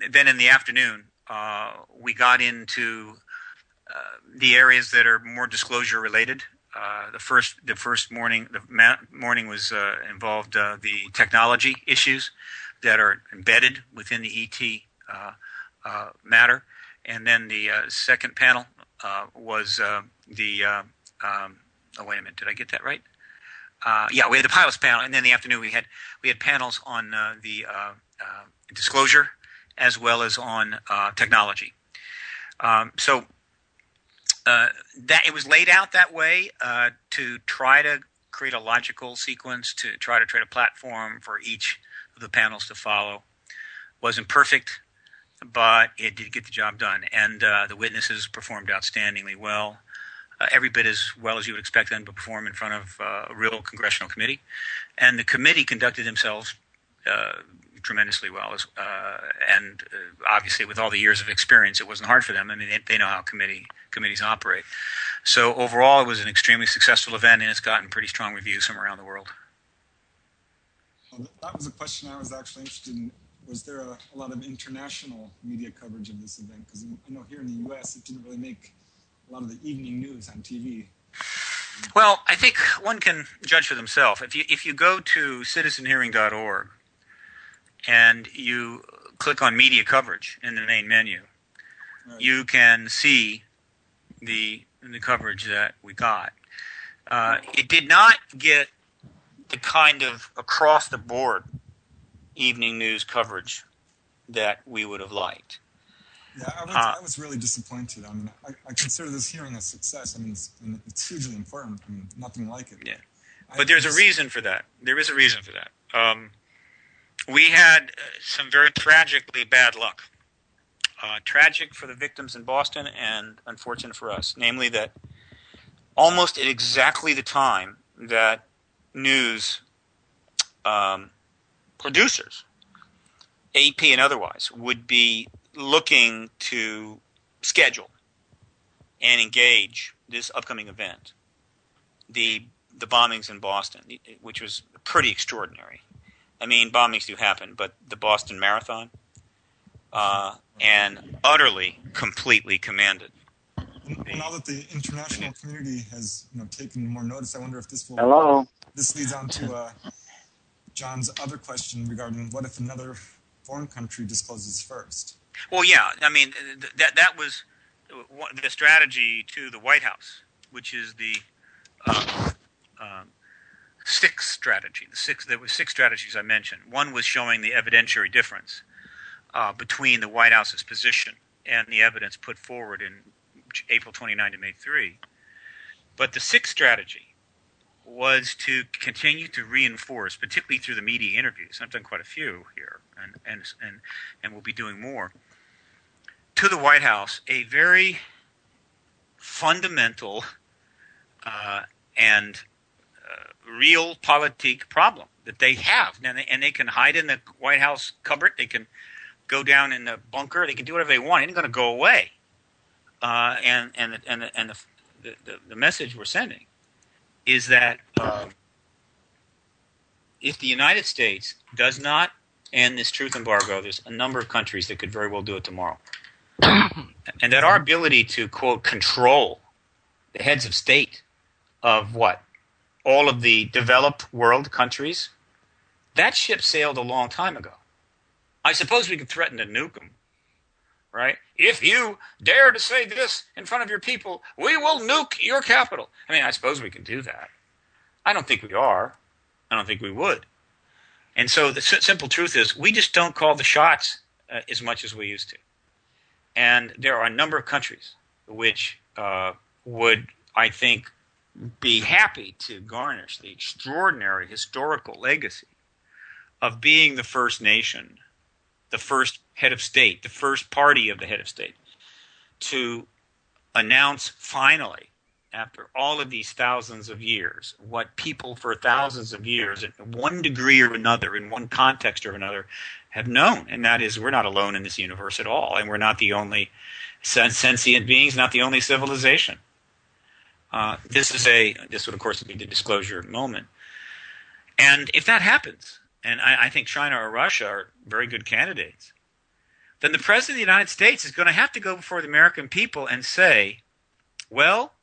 then in the afternoon, we got into the areas that are more disclosure related. The first morning was involved the technology issues that are embedded within the ET matter, and then the second panel was wait a minute, did I get that right? We had the pilots panel, and then in the afternoon we had panels on the disclosure as well as on technology. That it was laid out that way to try to create a logical sequence, to try to create a platform for each of the panels to follow. Wasn't perfect, but it did get the job done, and the witnesses performed outstandingly well, every bit as well as you would expect them to perform in front of a real congressional committee. And the committee conducted themselves tremendously well, and obviously with all the years of experience, it wasn't hard for them. I mean, they know how committees operate. So overall, it was an extremely successful event, and it's gotten pretty strong reviews from around the world.
Well, that was a question I was actually interested in. Was there a lot of international media coverage of this event? Because I know here in the U.S., it didn't really make a lot of the evening news on TV.
Well, I think one can judge for themselves. If you go to citizenhearing.org and you click on media coverage in the main menu, right, you can see the coverage that we got. It did not get the kind of across-the-board evening news coverage that we would have liked.
Yeah, I was really disappointed. I mean, I consider this hearing a success. I mean, it's hugely important. I mean, nothing like it.
Yeah. But there's a reason for that. There is a reason for that. We had some very tragically bad luck. Tragic for the victims in Boston and unfortunate for us. Namely that almost at exactly the time that news producers, AP and otherwise, would be looking to schedule and engage this upcoming event, the bombings in Boston, which was pretty extraordinary. I mean, bombings do happen, but the Boston Marathon, and utterly, completely commanded.
Now that the international community has taken more notice, I wonder if this will.
Hello.
This leads on to John's other question regarding what if another foreign country discloses first.
Well, yeah, I mean that was the strategy to the White House, which is the sixth strategy. There were six strategies I mentioned. One was showing the evidentiary difference between the White House's position and the evidence put forward in April 29 to May 3. But the sixth strategy was to continue to reinforce, particularly through the media interviews. I've done quite a few here, and we'll be doing more, to the White House a very fundamental and real politique problem that they have. And they can hide in the White House cupboard. They can go down in the bunker. They can do whatever they want. It ain't going to go away. And the message we're sending is that if the United States does not end this truth embargo, there's a number of countries that could very well do it tomorrow. And that our ability to, quote, control the heads of state of what? All of the developed world countries, that ship sailed a long time ago. I suppose we could threaten to nuke them, right? If you dare to say this in front of your people, we will nuke your capital. I mean, I suppose we can do that. I don't think we are. I don't think we would. And so the simple truth is we just don't call the shots as much as we used to. And there are a number of countries which would, I think, be happy to garnish the extraordinary historical legacy of being the first nation, the first head of state, the first party of the head of state, to announce finally, after all of these thousands of years, what people for thousands of years, in one degree or another, in one context or another, have known. And that is, we're not alone in this universe at all, and we're not the only sentient beings, not the only civilization. This would, of course, be the disclosure moment. And if that happens, and I think China or Russia are very good candidates, then the President of the United States is going to have to go before the American people and say, well,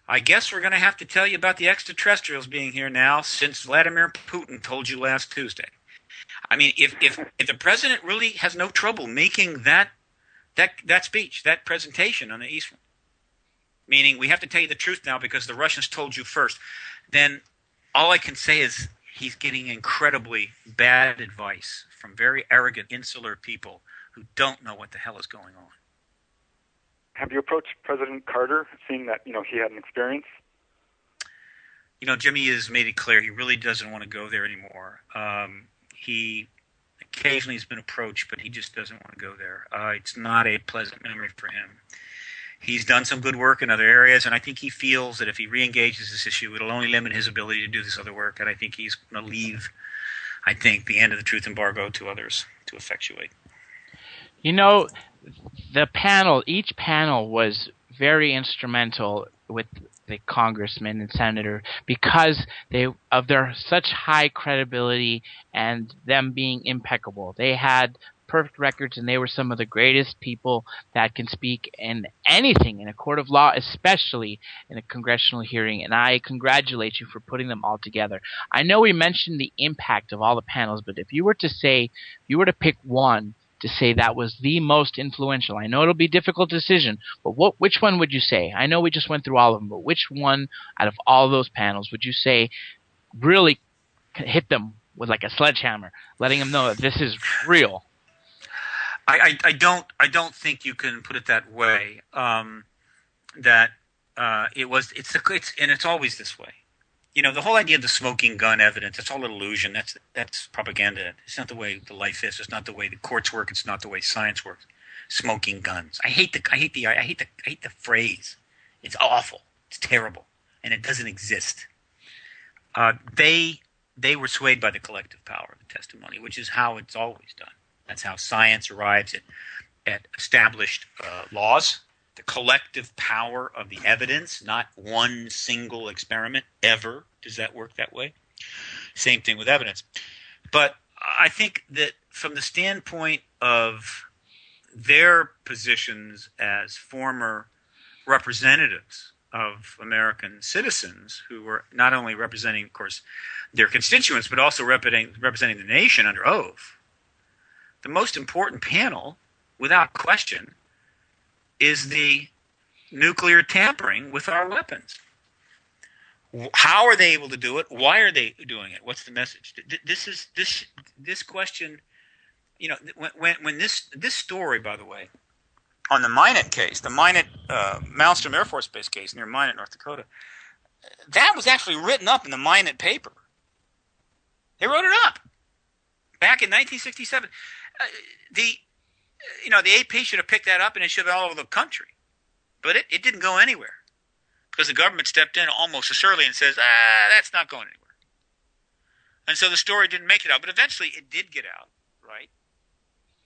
I guess we're going to have to tell you about the extraterrestrials being here now since Vladimir Putin told you last Tuesday. I mean, if the President really has no trouble making that speech, that presentation on the East Front, meaning we have to tell you the truth now because the Russians told you first, then all I can say is he's getting incredibly bad advice from very arrogant, insular people who don't know what the hell is going on.
Have you approached President Carter, seeing that he had an experience?
Jimmy has made it clear he really doesn't want to go there anymore. He occasionally has been approached, but he just doesn't want to go there. It's not a pleasant memory for him. He's done some good work in other areas, and I think he feels that if he re-engages this issue, it'll only limit his ability to do this other work, and I think he's going to leave, the end of the truth embargo to others to effectuate.
Each panel was very instrumental with the congressman and senator because of their such high credibility and them being impeccable. They had perfect records, and they were some of the greatest people that can speak in anything in a court of law, especially in a congressional hearing, and I congratulate you for putting them all together. I know we mentioned the impact of all the panels, but if you were to pick one to say that was the most influential, I know it'll be a difficult decision, but which one would you say? I know we just went through all of them, but which one out of all those panels would you say really hit them with like a sledgehammer, letting them know that this is real?
I don't think you can put it that way. It's always this way. You know, the whole idea of the smoking gun evidence, it's all an illusion. That's propaganda. It's not the way the life is. It's not the way the courts work. It's not the way science works. Smoking guns. I hate the phrase. It's awful. It's terrible, and it doesn't exist. They were swayed by the collective power of the testimony, which is how it's always done. That's how science arrives at established laws. The collective power of the evidence, not one single experiment ever. Does that work that way? Same thing with evidence. But I think that from the standpoint of their positions as former representatives of American citizens who were not only representing, of course, their constituents, but also representing the nation under oath, the most important panel, without question, is the nuclear tampering with our weapons. How are they able to do it? Why are they doing it? What's the message? This question, you know, when this story, by the way, on the Minot case, the Minot Malmstrom Air Force Base case near Minot, North Dakota, that was actually written up in the Minot paper. They wrote it up back in 1967. The AP should have picked that up and it should have been all over the country. But it didn't go anywhere because the government stepped in almost assuredly and says, that's not going anywhere. And so the story didn't make it out. But eventually it did get out, right?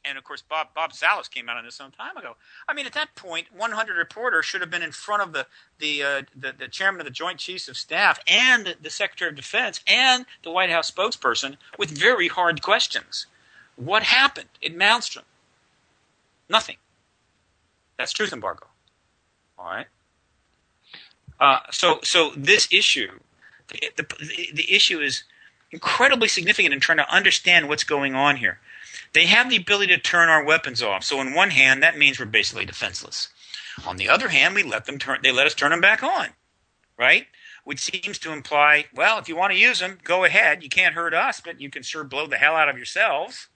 And, of course, Bob Salas came out on this some time ago. I mean, at that point, 100 reporters should have been in front of the chairman of the Joint Chiefs of Staff and the Secretary of Defense and the White House spokesperson with very hard questions. What happened in Malmstrom? Nothing. That's truth embargo. All right. So this issue, the issue is incredibly significant in trying to understand what's going on here. They have the ability to turn our weapons off. So on one hand, that means we're basically defenseless. On the other hand, they let us turn them back on, right? Which seems to imply, well, if you want to use them, go ahead. You can't hurt us, but you can sure blow the hell out of yourselves.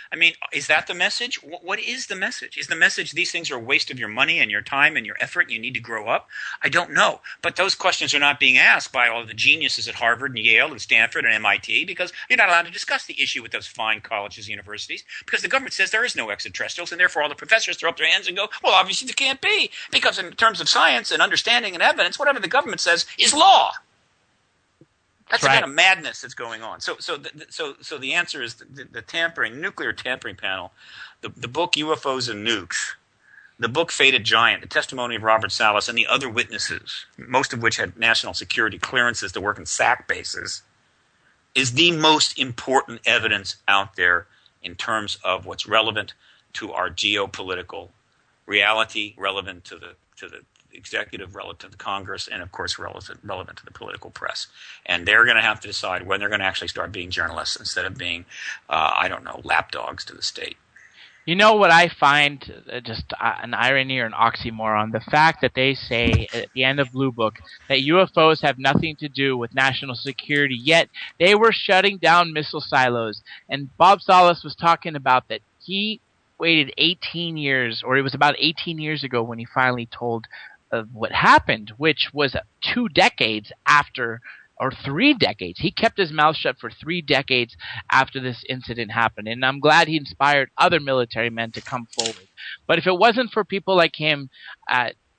I mean, is that the message? What is the message? Is the message these things are a waste of your money and your time and your effort and you need to grow up? I don't know. But those questions are not being asked by all the geniuses at Harvard and Yale and Stanford and MIT because you're not allowed to discuss the issue with those fine colleges and universities because the government says there is no extraterrestrials and therefore all the professors throw up their hands and go, well, obviously there can't be because in terms of science and understanding and evidence, whatever the government says is law. That's the kind of madness that's going on. So the answer is the nuclear tampering panel, the book UFOs and Nukes, the book Fated Giant, the testimony of Robert Salas and the other witnesses, most of which had national security clearances to work in SAC bases, is the most important evidence out there in terms of what's relevant to our geopolitical reality, relevant to the executive, relevant to the Congress, and of course relevant to the political press. And they're going to have to decide when they're going to actually start being journalists instead of being, lapdogs to the state.
You know what I find just an irony or an oxymoron? The fact that they say at the end of Blue Book that UFOs have nothing to do with national security, yet they were shutting down missile silos. And Bob Salas was talking about that he waited 18 years, or it was about 18 years ago when he finally told of what happened, which was 2 decades after, or 3 decades. He kept his mouth shut for 3 decades after this incident happened, and I'm glad he inspired other military men to come forward. But if it wasn't for people like him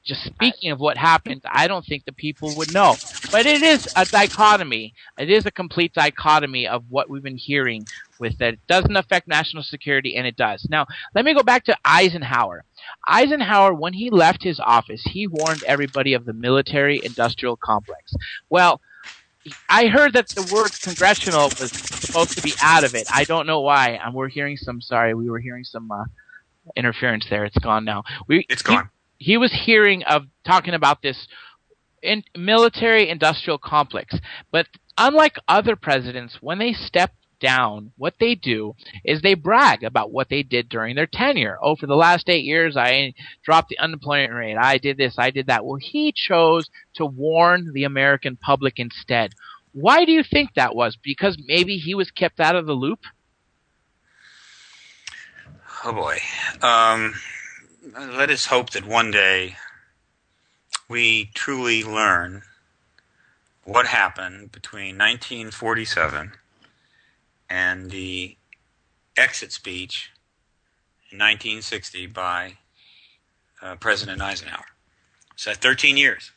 just speaking of what happened, I don't think the people would know. But it is a dichotomy. It is a complete dichotomy of what we've been hearing with that it doesn't affect national security, and it does. Now, let me go back to Eisenhower. Eisenhower, when he left his office, he warned everybody of the military-industrial complex. Well, I heard that the word congressional was supposed to be out of it. I don't know why. We were hearing some interference there. It's gone now.
It's gone.
He was talking about this military-industrial complex. But unlike other presidents, when they step down, what they do is they brag about what they did during their tenure. Oh, for the last 8 years, I dropped the unemployment rate. I did this, I did that. Well, he chose to warn the American public instead. Why do you think that was? Because maybe he was kept out of the loop?
Oh boy. Let us hope that one day we truly learn what happened between 1947 and the exit speech in 1960 by President Eisenhower. So 13 years.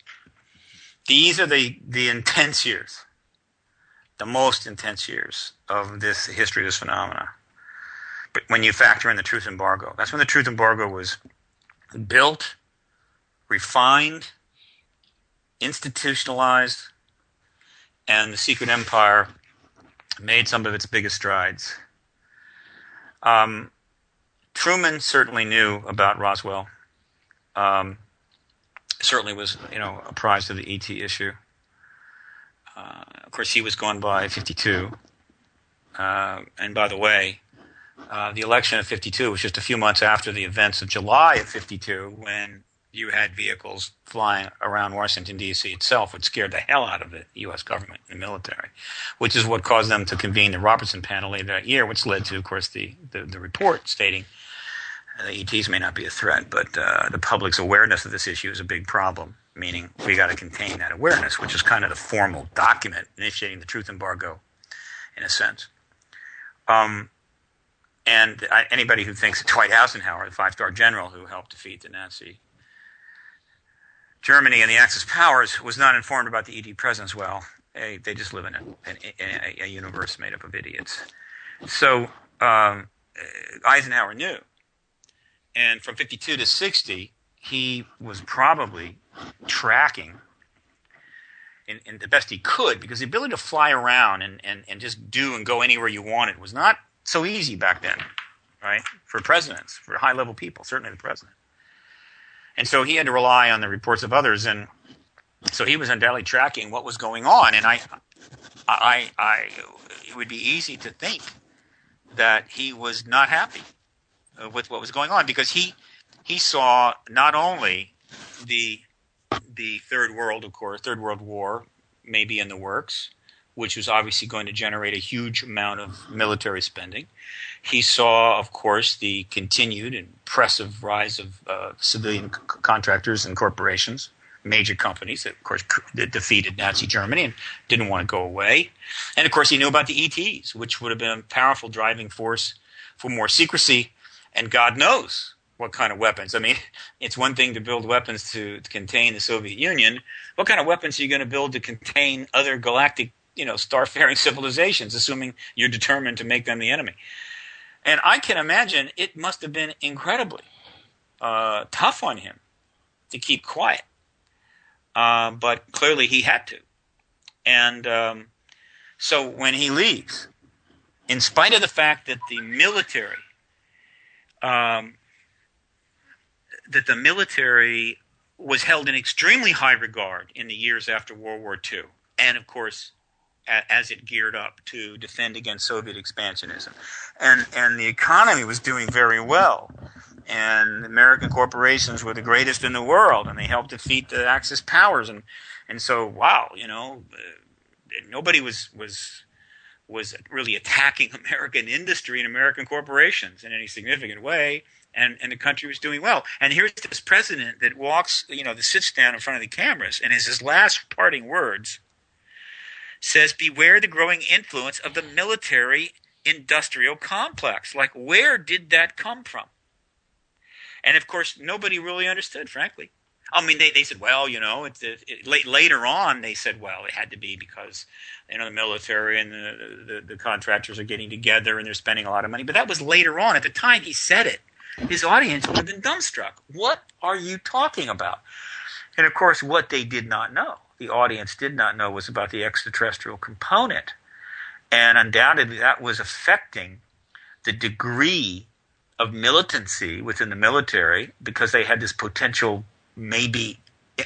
These are the intense years, the most intense years of this history of this phenomena. But when you factor in the truth embargo, that's when the truth embargo was built, refined, institutionalized, and the secret empire made some of its biggest strides. Truman certainly knew about Roswell. Certainly was, apprised of the ET issue. Of course, he was gone by 52. And by the way, the election of 52 was just a few months after the events of July of 52, when you had vehicles flying around Washington, D.C. itself, which scared the hell out of the U.S. government and the military, which is what caused them to convene the Robertson Panel later that year, which led to, of course, the report stating the ETs may not be a threat, but the public's awareness of this issue is a big problem, meaning we got to contain that awareness, which is kind of the formal document initiating the truth embargo, in a sense. Anybody who thinks that Dwight Eisenhower, the five-star general who helped defeat the Nazi Germany and the Axis powers, was not informed about the ET presence, well, they just live in a universe made up of idiots. So Eisenhower knew. And from 52 to 60, he was probably tracking in the best he could, because the ability to fly around and just do and go anywhere you wanted was not so easy back then, right? For presidents, for high-level people, certainly the president. And so he had to rely on the reports of others, and so he was undoubtedly tracking what was going on. And it would be easy to think that he was not happy with what was going on, because he saw not only the Third World War maybe in the works, which was obviously going to generate a huge amount of military spending. He saw, of course, the continued and impressive rise of civilian contractors and corporations, major companies that, of course, defeated Nazi Germany and didn't want to go away. And, of course, he knew about the ETs, which would have been a powerful driving force for more secrecy, and God knows what kind of weapons. I mean, it's one thing to build weapons to contain the Soviet Union. What kind of weapons are you going to build to contain other galactic, starfaring civilizations, assuming you're determined to make them the enemy? And I can imagine it must have been incredibly tough on him to keep quiet. But clearly he had to. And so when he leaves, in spite of the fact that the military was held in extremely high regard in the years after World War II, and of course as it geared up to defend against Soviet expansionism, and the economy was doing very well, and American corporations were the greatest in the world, and they helped defeat the Axis powers, and so wow, nobody was really attacking American industry and American corporations in any significant way. And the country was doing well. And here's this president that walks, that sits down in front of the cameras, and as his last parting words says, "Beware the growing influence of the military-industrial complex." Like, where did that come from? And of course, nobody really understood, frankly. I mean, they said, well, later on they said, well, it had to be because, the military and the contractors are getting together and they're spending a lot of money. But that was later on. At the time he said it, his audience would have been dumbstruck. What are you talking about? And of course, what they did not know, the audience did not know, was about the extraterrestrial component. And undoubtedly that was affecting the degree of militancy within the military, because they had this potential, maybe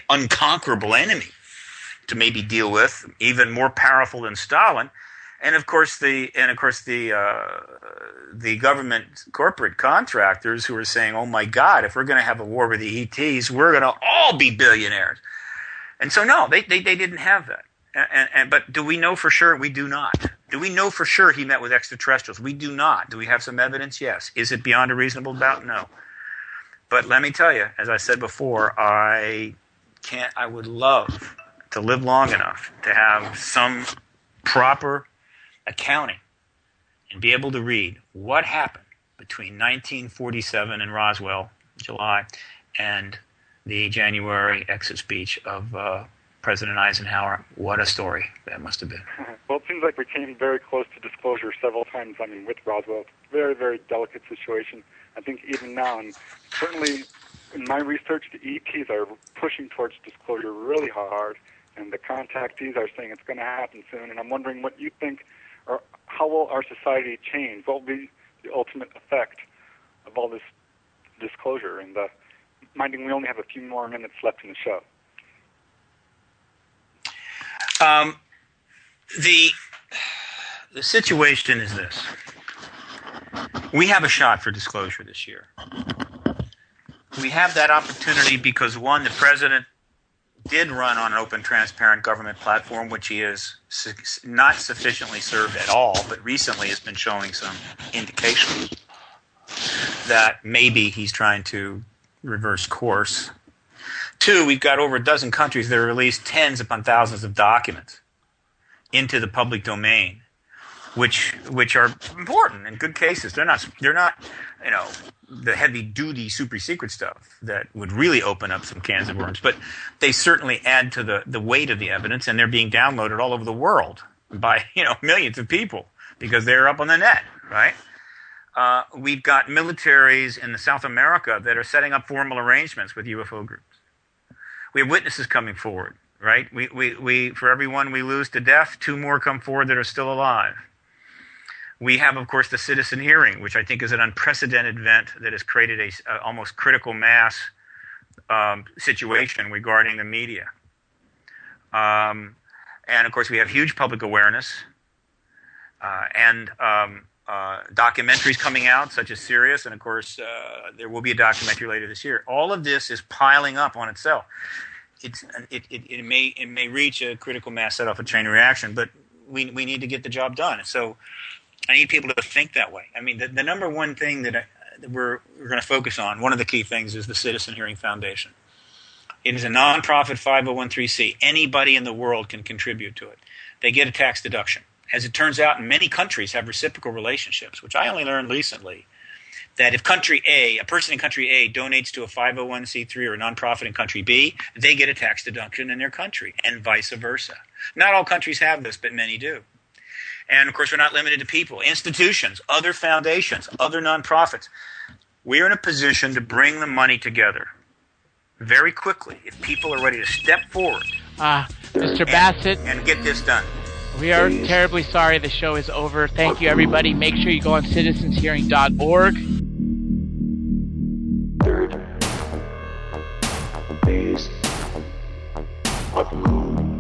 unconquerable enemy to maybe deal with, even more powerful than Stalin. And of course the government corporate contractors who were saying, oh my God, if we're going to have a war with the ETs, we're going to all be billionaires. And so no, they didn't have that. But do we know for sure? We do not. Do we know for sure he met with extraterrestrials? We do not. Do we have some evidence? Yes. Is it beyond a reasonable doubt? No. But let me tell you, as I said before, I would love to live long enough to have some proper accounting and be able to read what happened between 1947 in Roswell, July, and the January exit speech of President Eisenhower. What a story that must have been.
Well, it seems like we came very close to disclosure several times. I mean, with Roswell, very, very delicate situation. I think even now, and certainly in my research, the ETs are pushing towards disclosure really hard, and the contactees are saying it's going to happen soon. And I'm wondering what you think, or how will our society change? What will be the ultimate effect of all this disclosure? And minding we only have a few more minutes left in the show.
The situation is this. We have a shot for disclosure this year. We have that opportunity because, one, the president did run on an open, transparent government platform, which he has not sufficiently served at all, but recently has been showing some indications that maybe he's trying to reverse course. Two, we've got over a dozen countries that have released tens upon thousands of documents into the public domain, which are important in good cases. They're not the heavy duty super secret stuff that would really open up some cans of worms, but they certainly add to the weight of the evidence, and they're being downloaded all over the world by millions of people because they're up on the net, right? We've got militaries in South America that are setting up formal arrangements with UFO groups. We have witnesses coming forward, right? We for every one we lose to death, 2 more come forward that are still alive. We have, of course, the citizen hearing, which I think is an unprecedented event that has created a almost critical mass situation regarding the media. And, of course, we have huge public awareness and documentaries coming out, such as Sirius, and, of course, there will be a documentary later this year. All of this is piling up on itself. It may reach a critical mass, set off a chain reaction, but we need to get the job done. So I need people to think that way. I mean, the number one thing that we're going to focus on, one of the key things, is the Citizen Hearing Foundation. It is a nonprofit 501(c). Anybody in the world can contribute to it. They get a tax deduction. As it turns out, many countries have reciprocal relationships, which I only learned recently, that if country A, a person in country A donates to a 501(c)(3) or a nonprofit in country B, they get a tax deduction in their country, and vice versa. Not all countries have this, but many do. And, of course, we're not limited to people. Institutions, other foundations, other nonprofits. We're in a position to bring the money together very quickly if people are ready to step forward.
Mr. Bassett.
And get this done.
We are terribly sorry the show is over. Thank you, everybody. Make sure you go on citizenshearing.org.
Third phase of moon.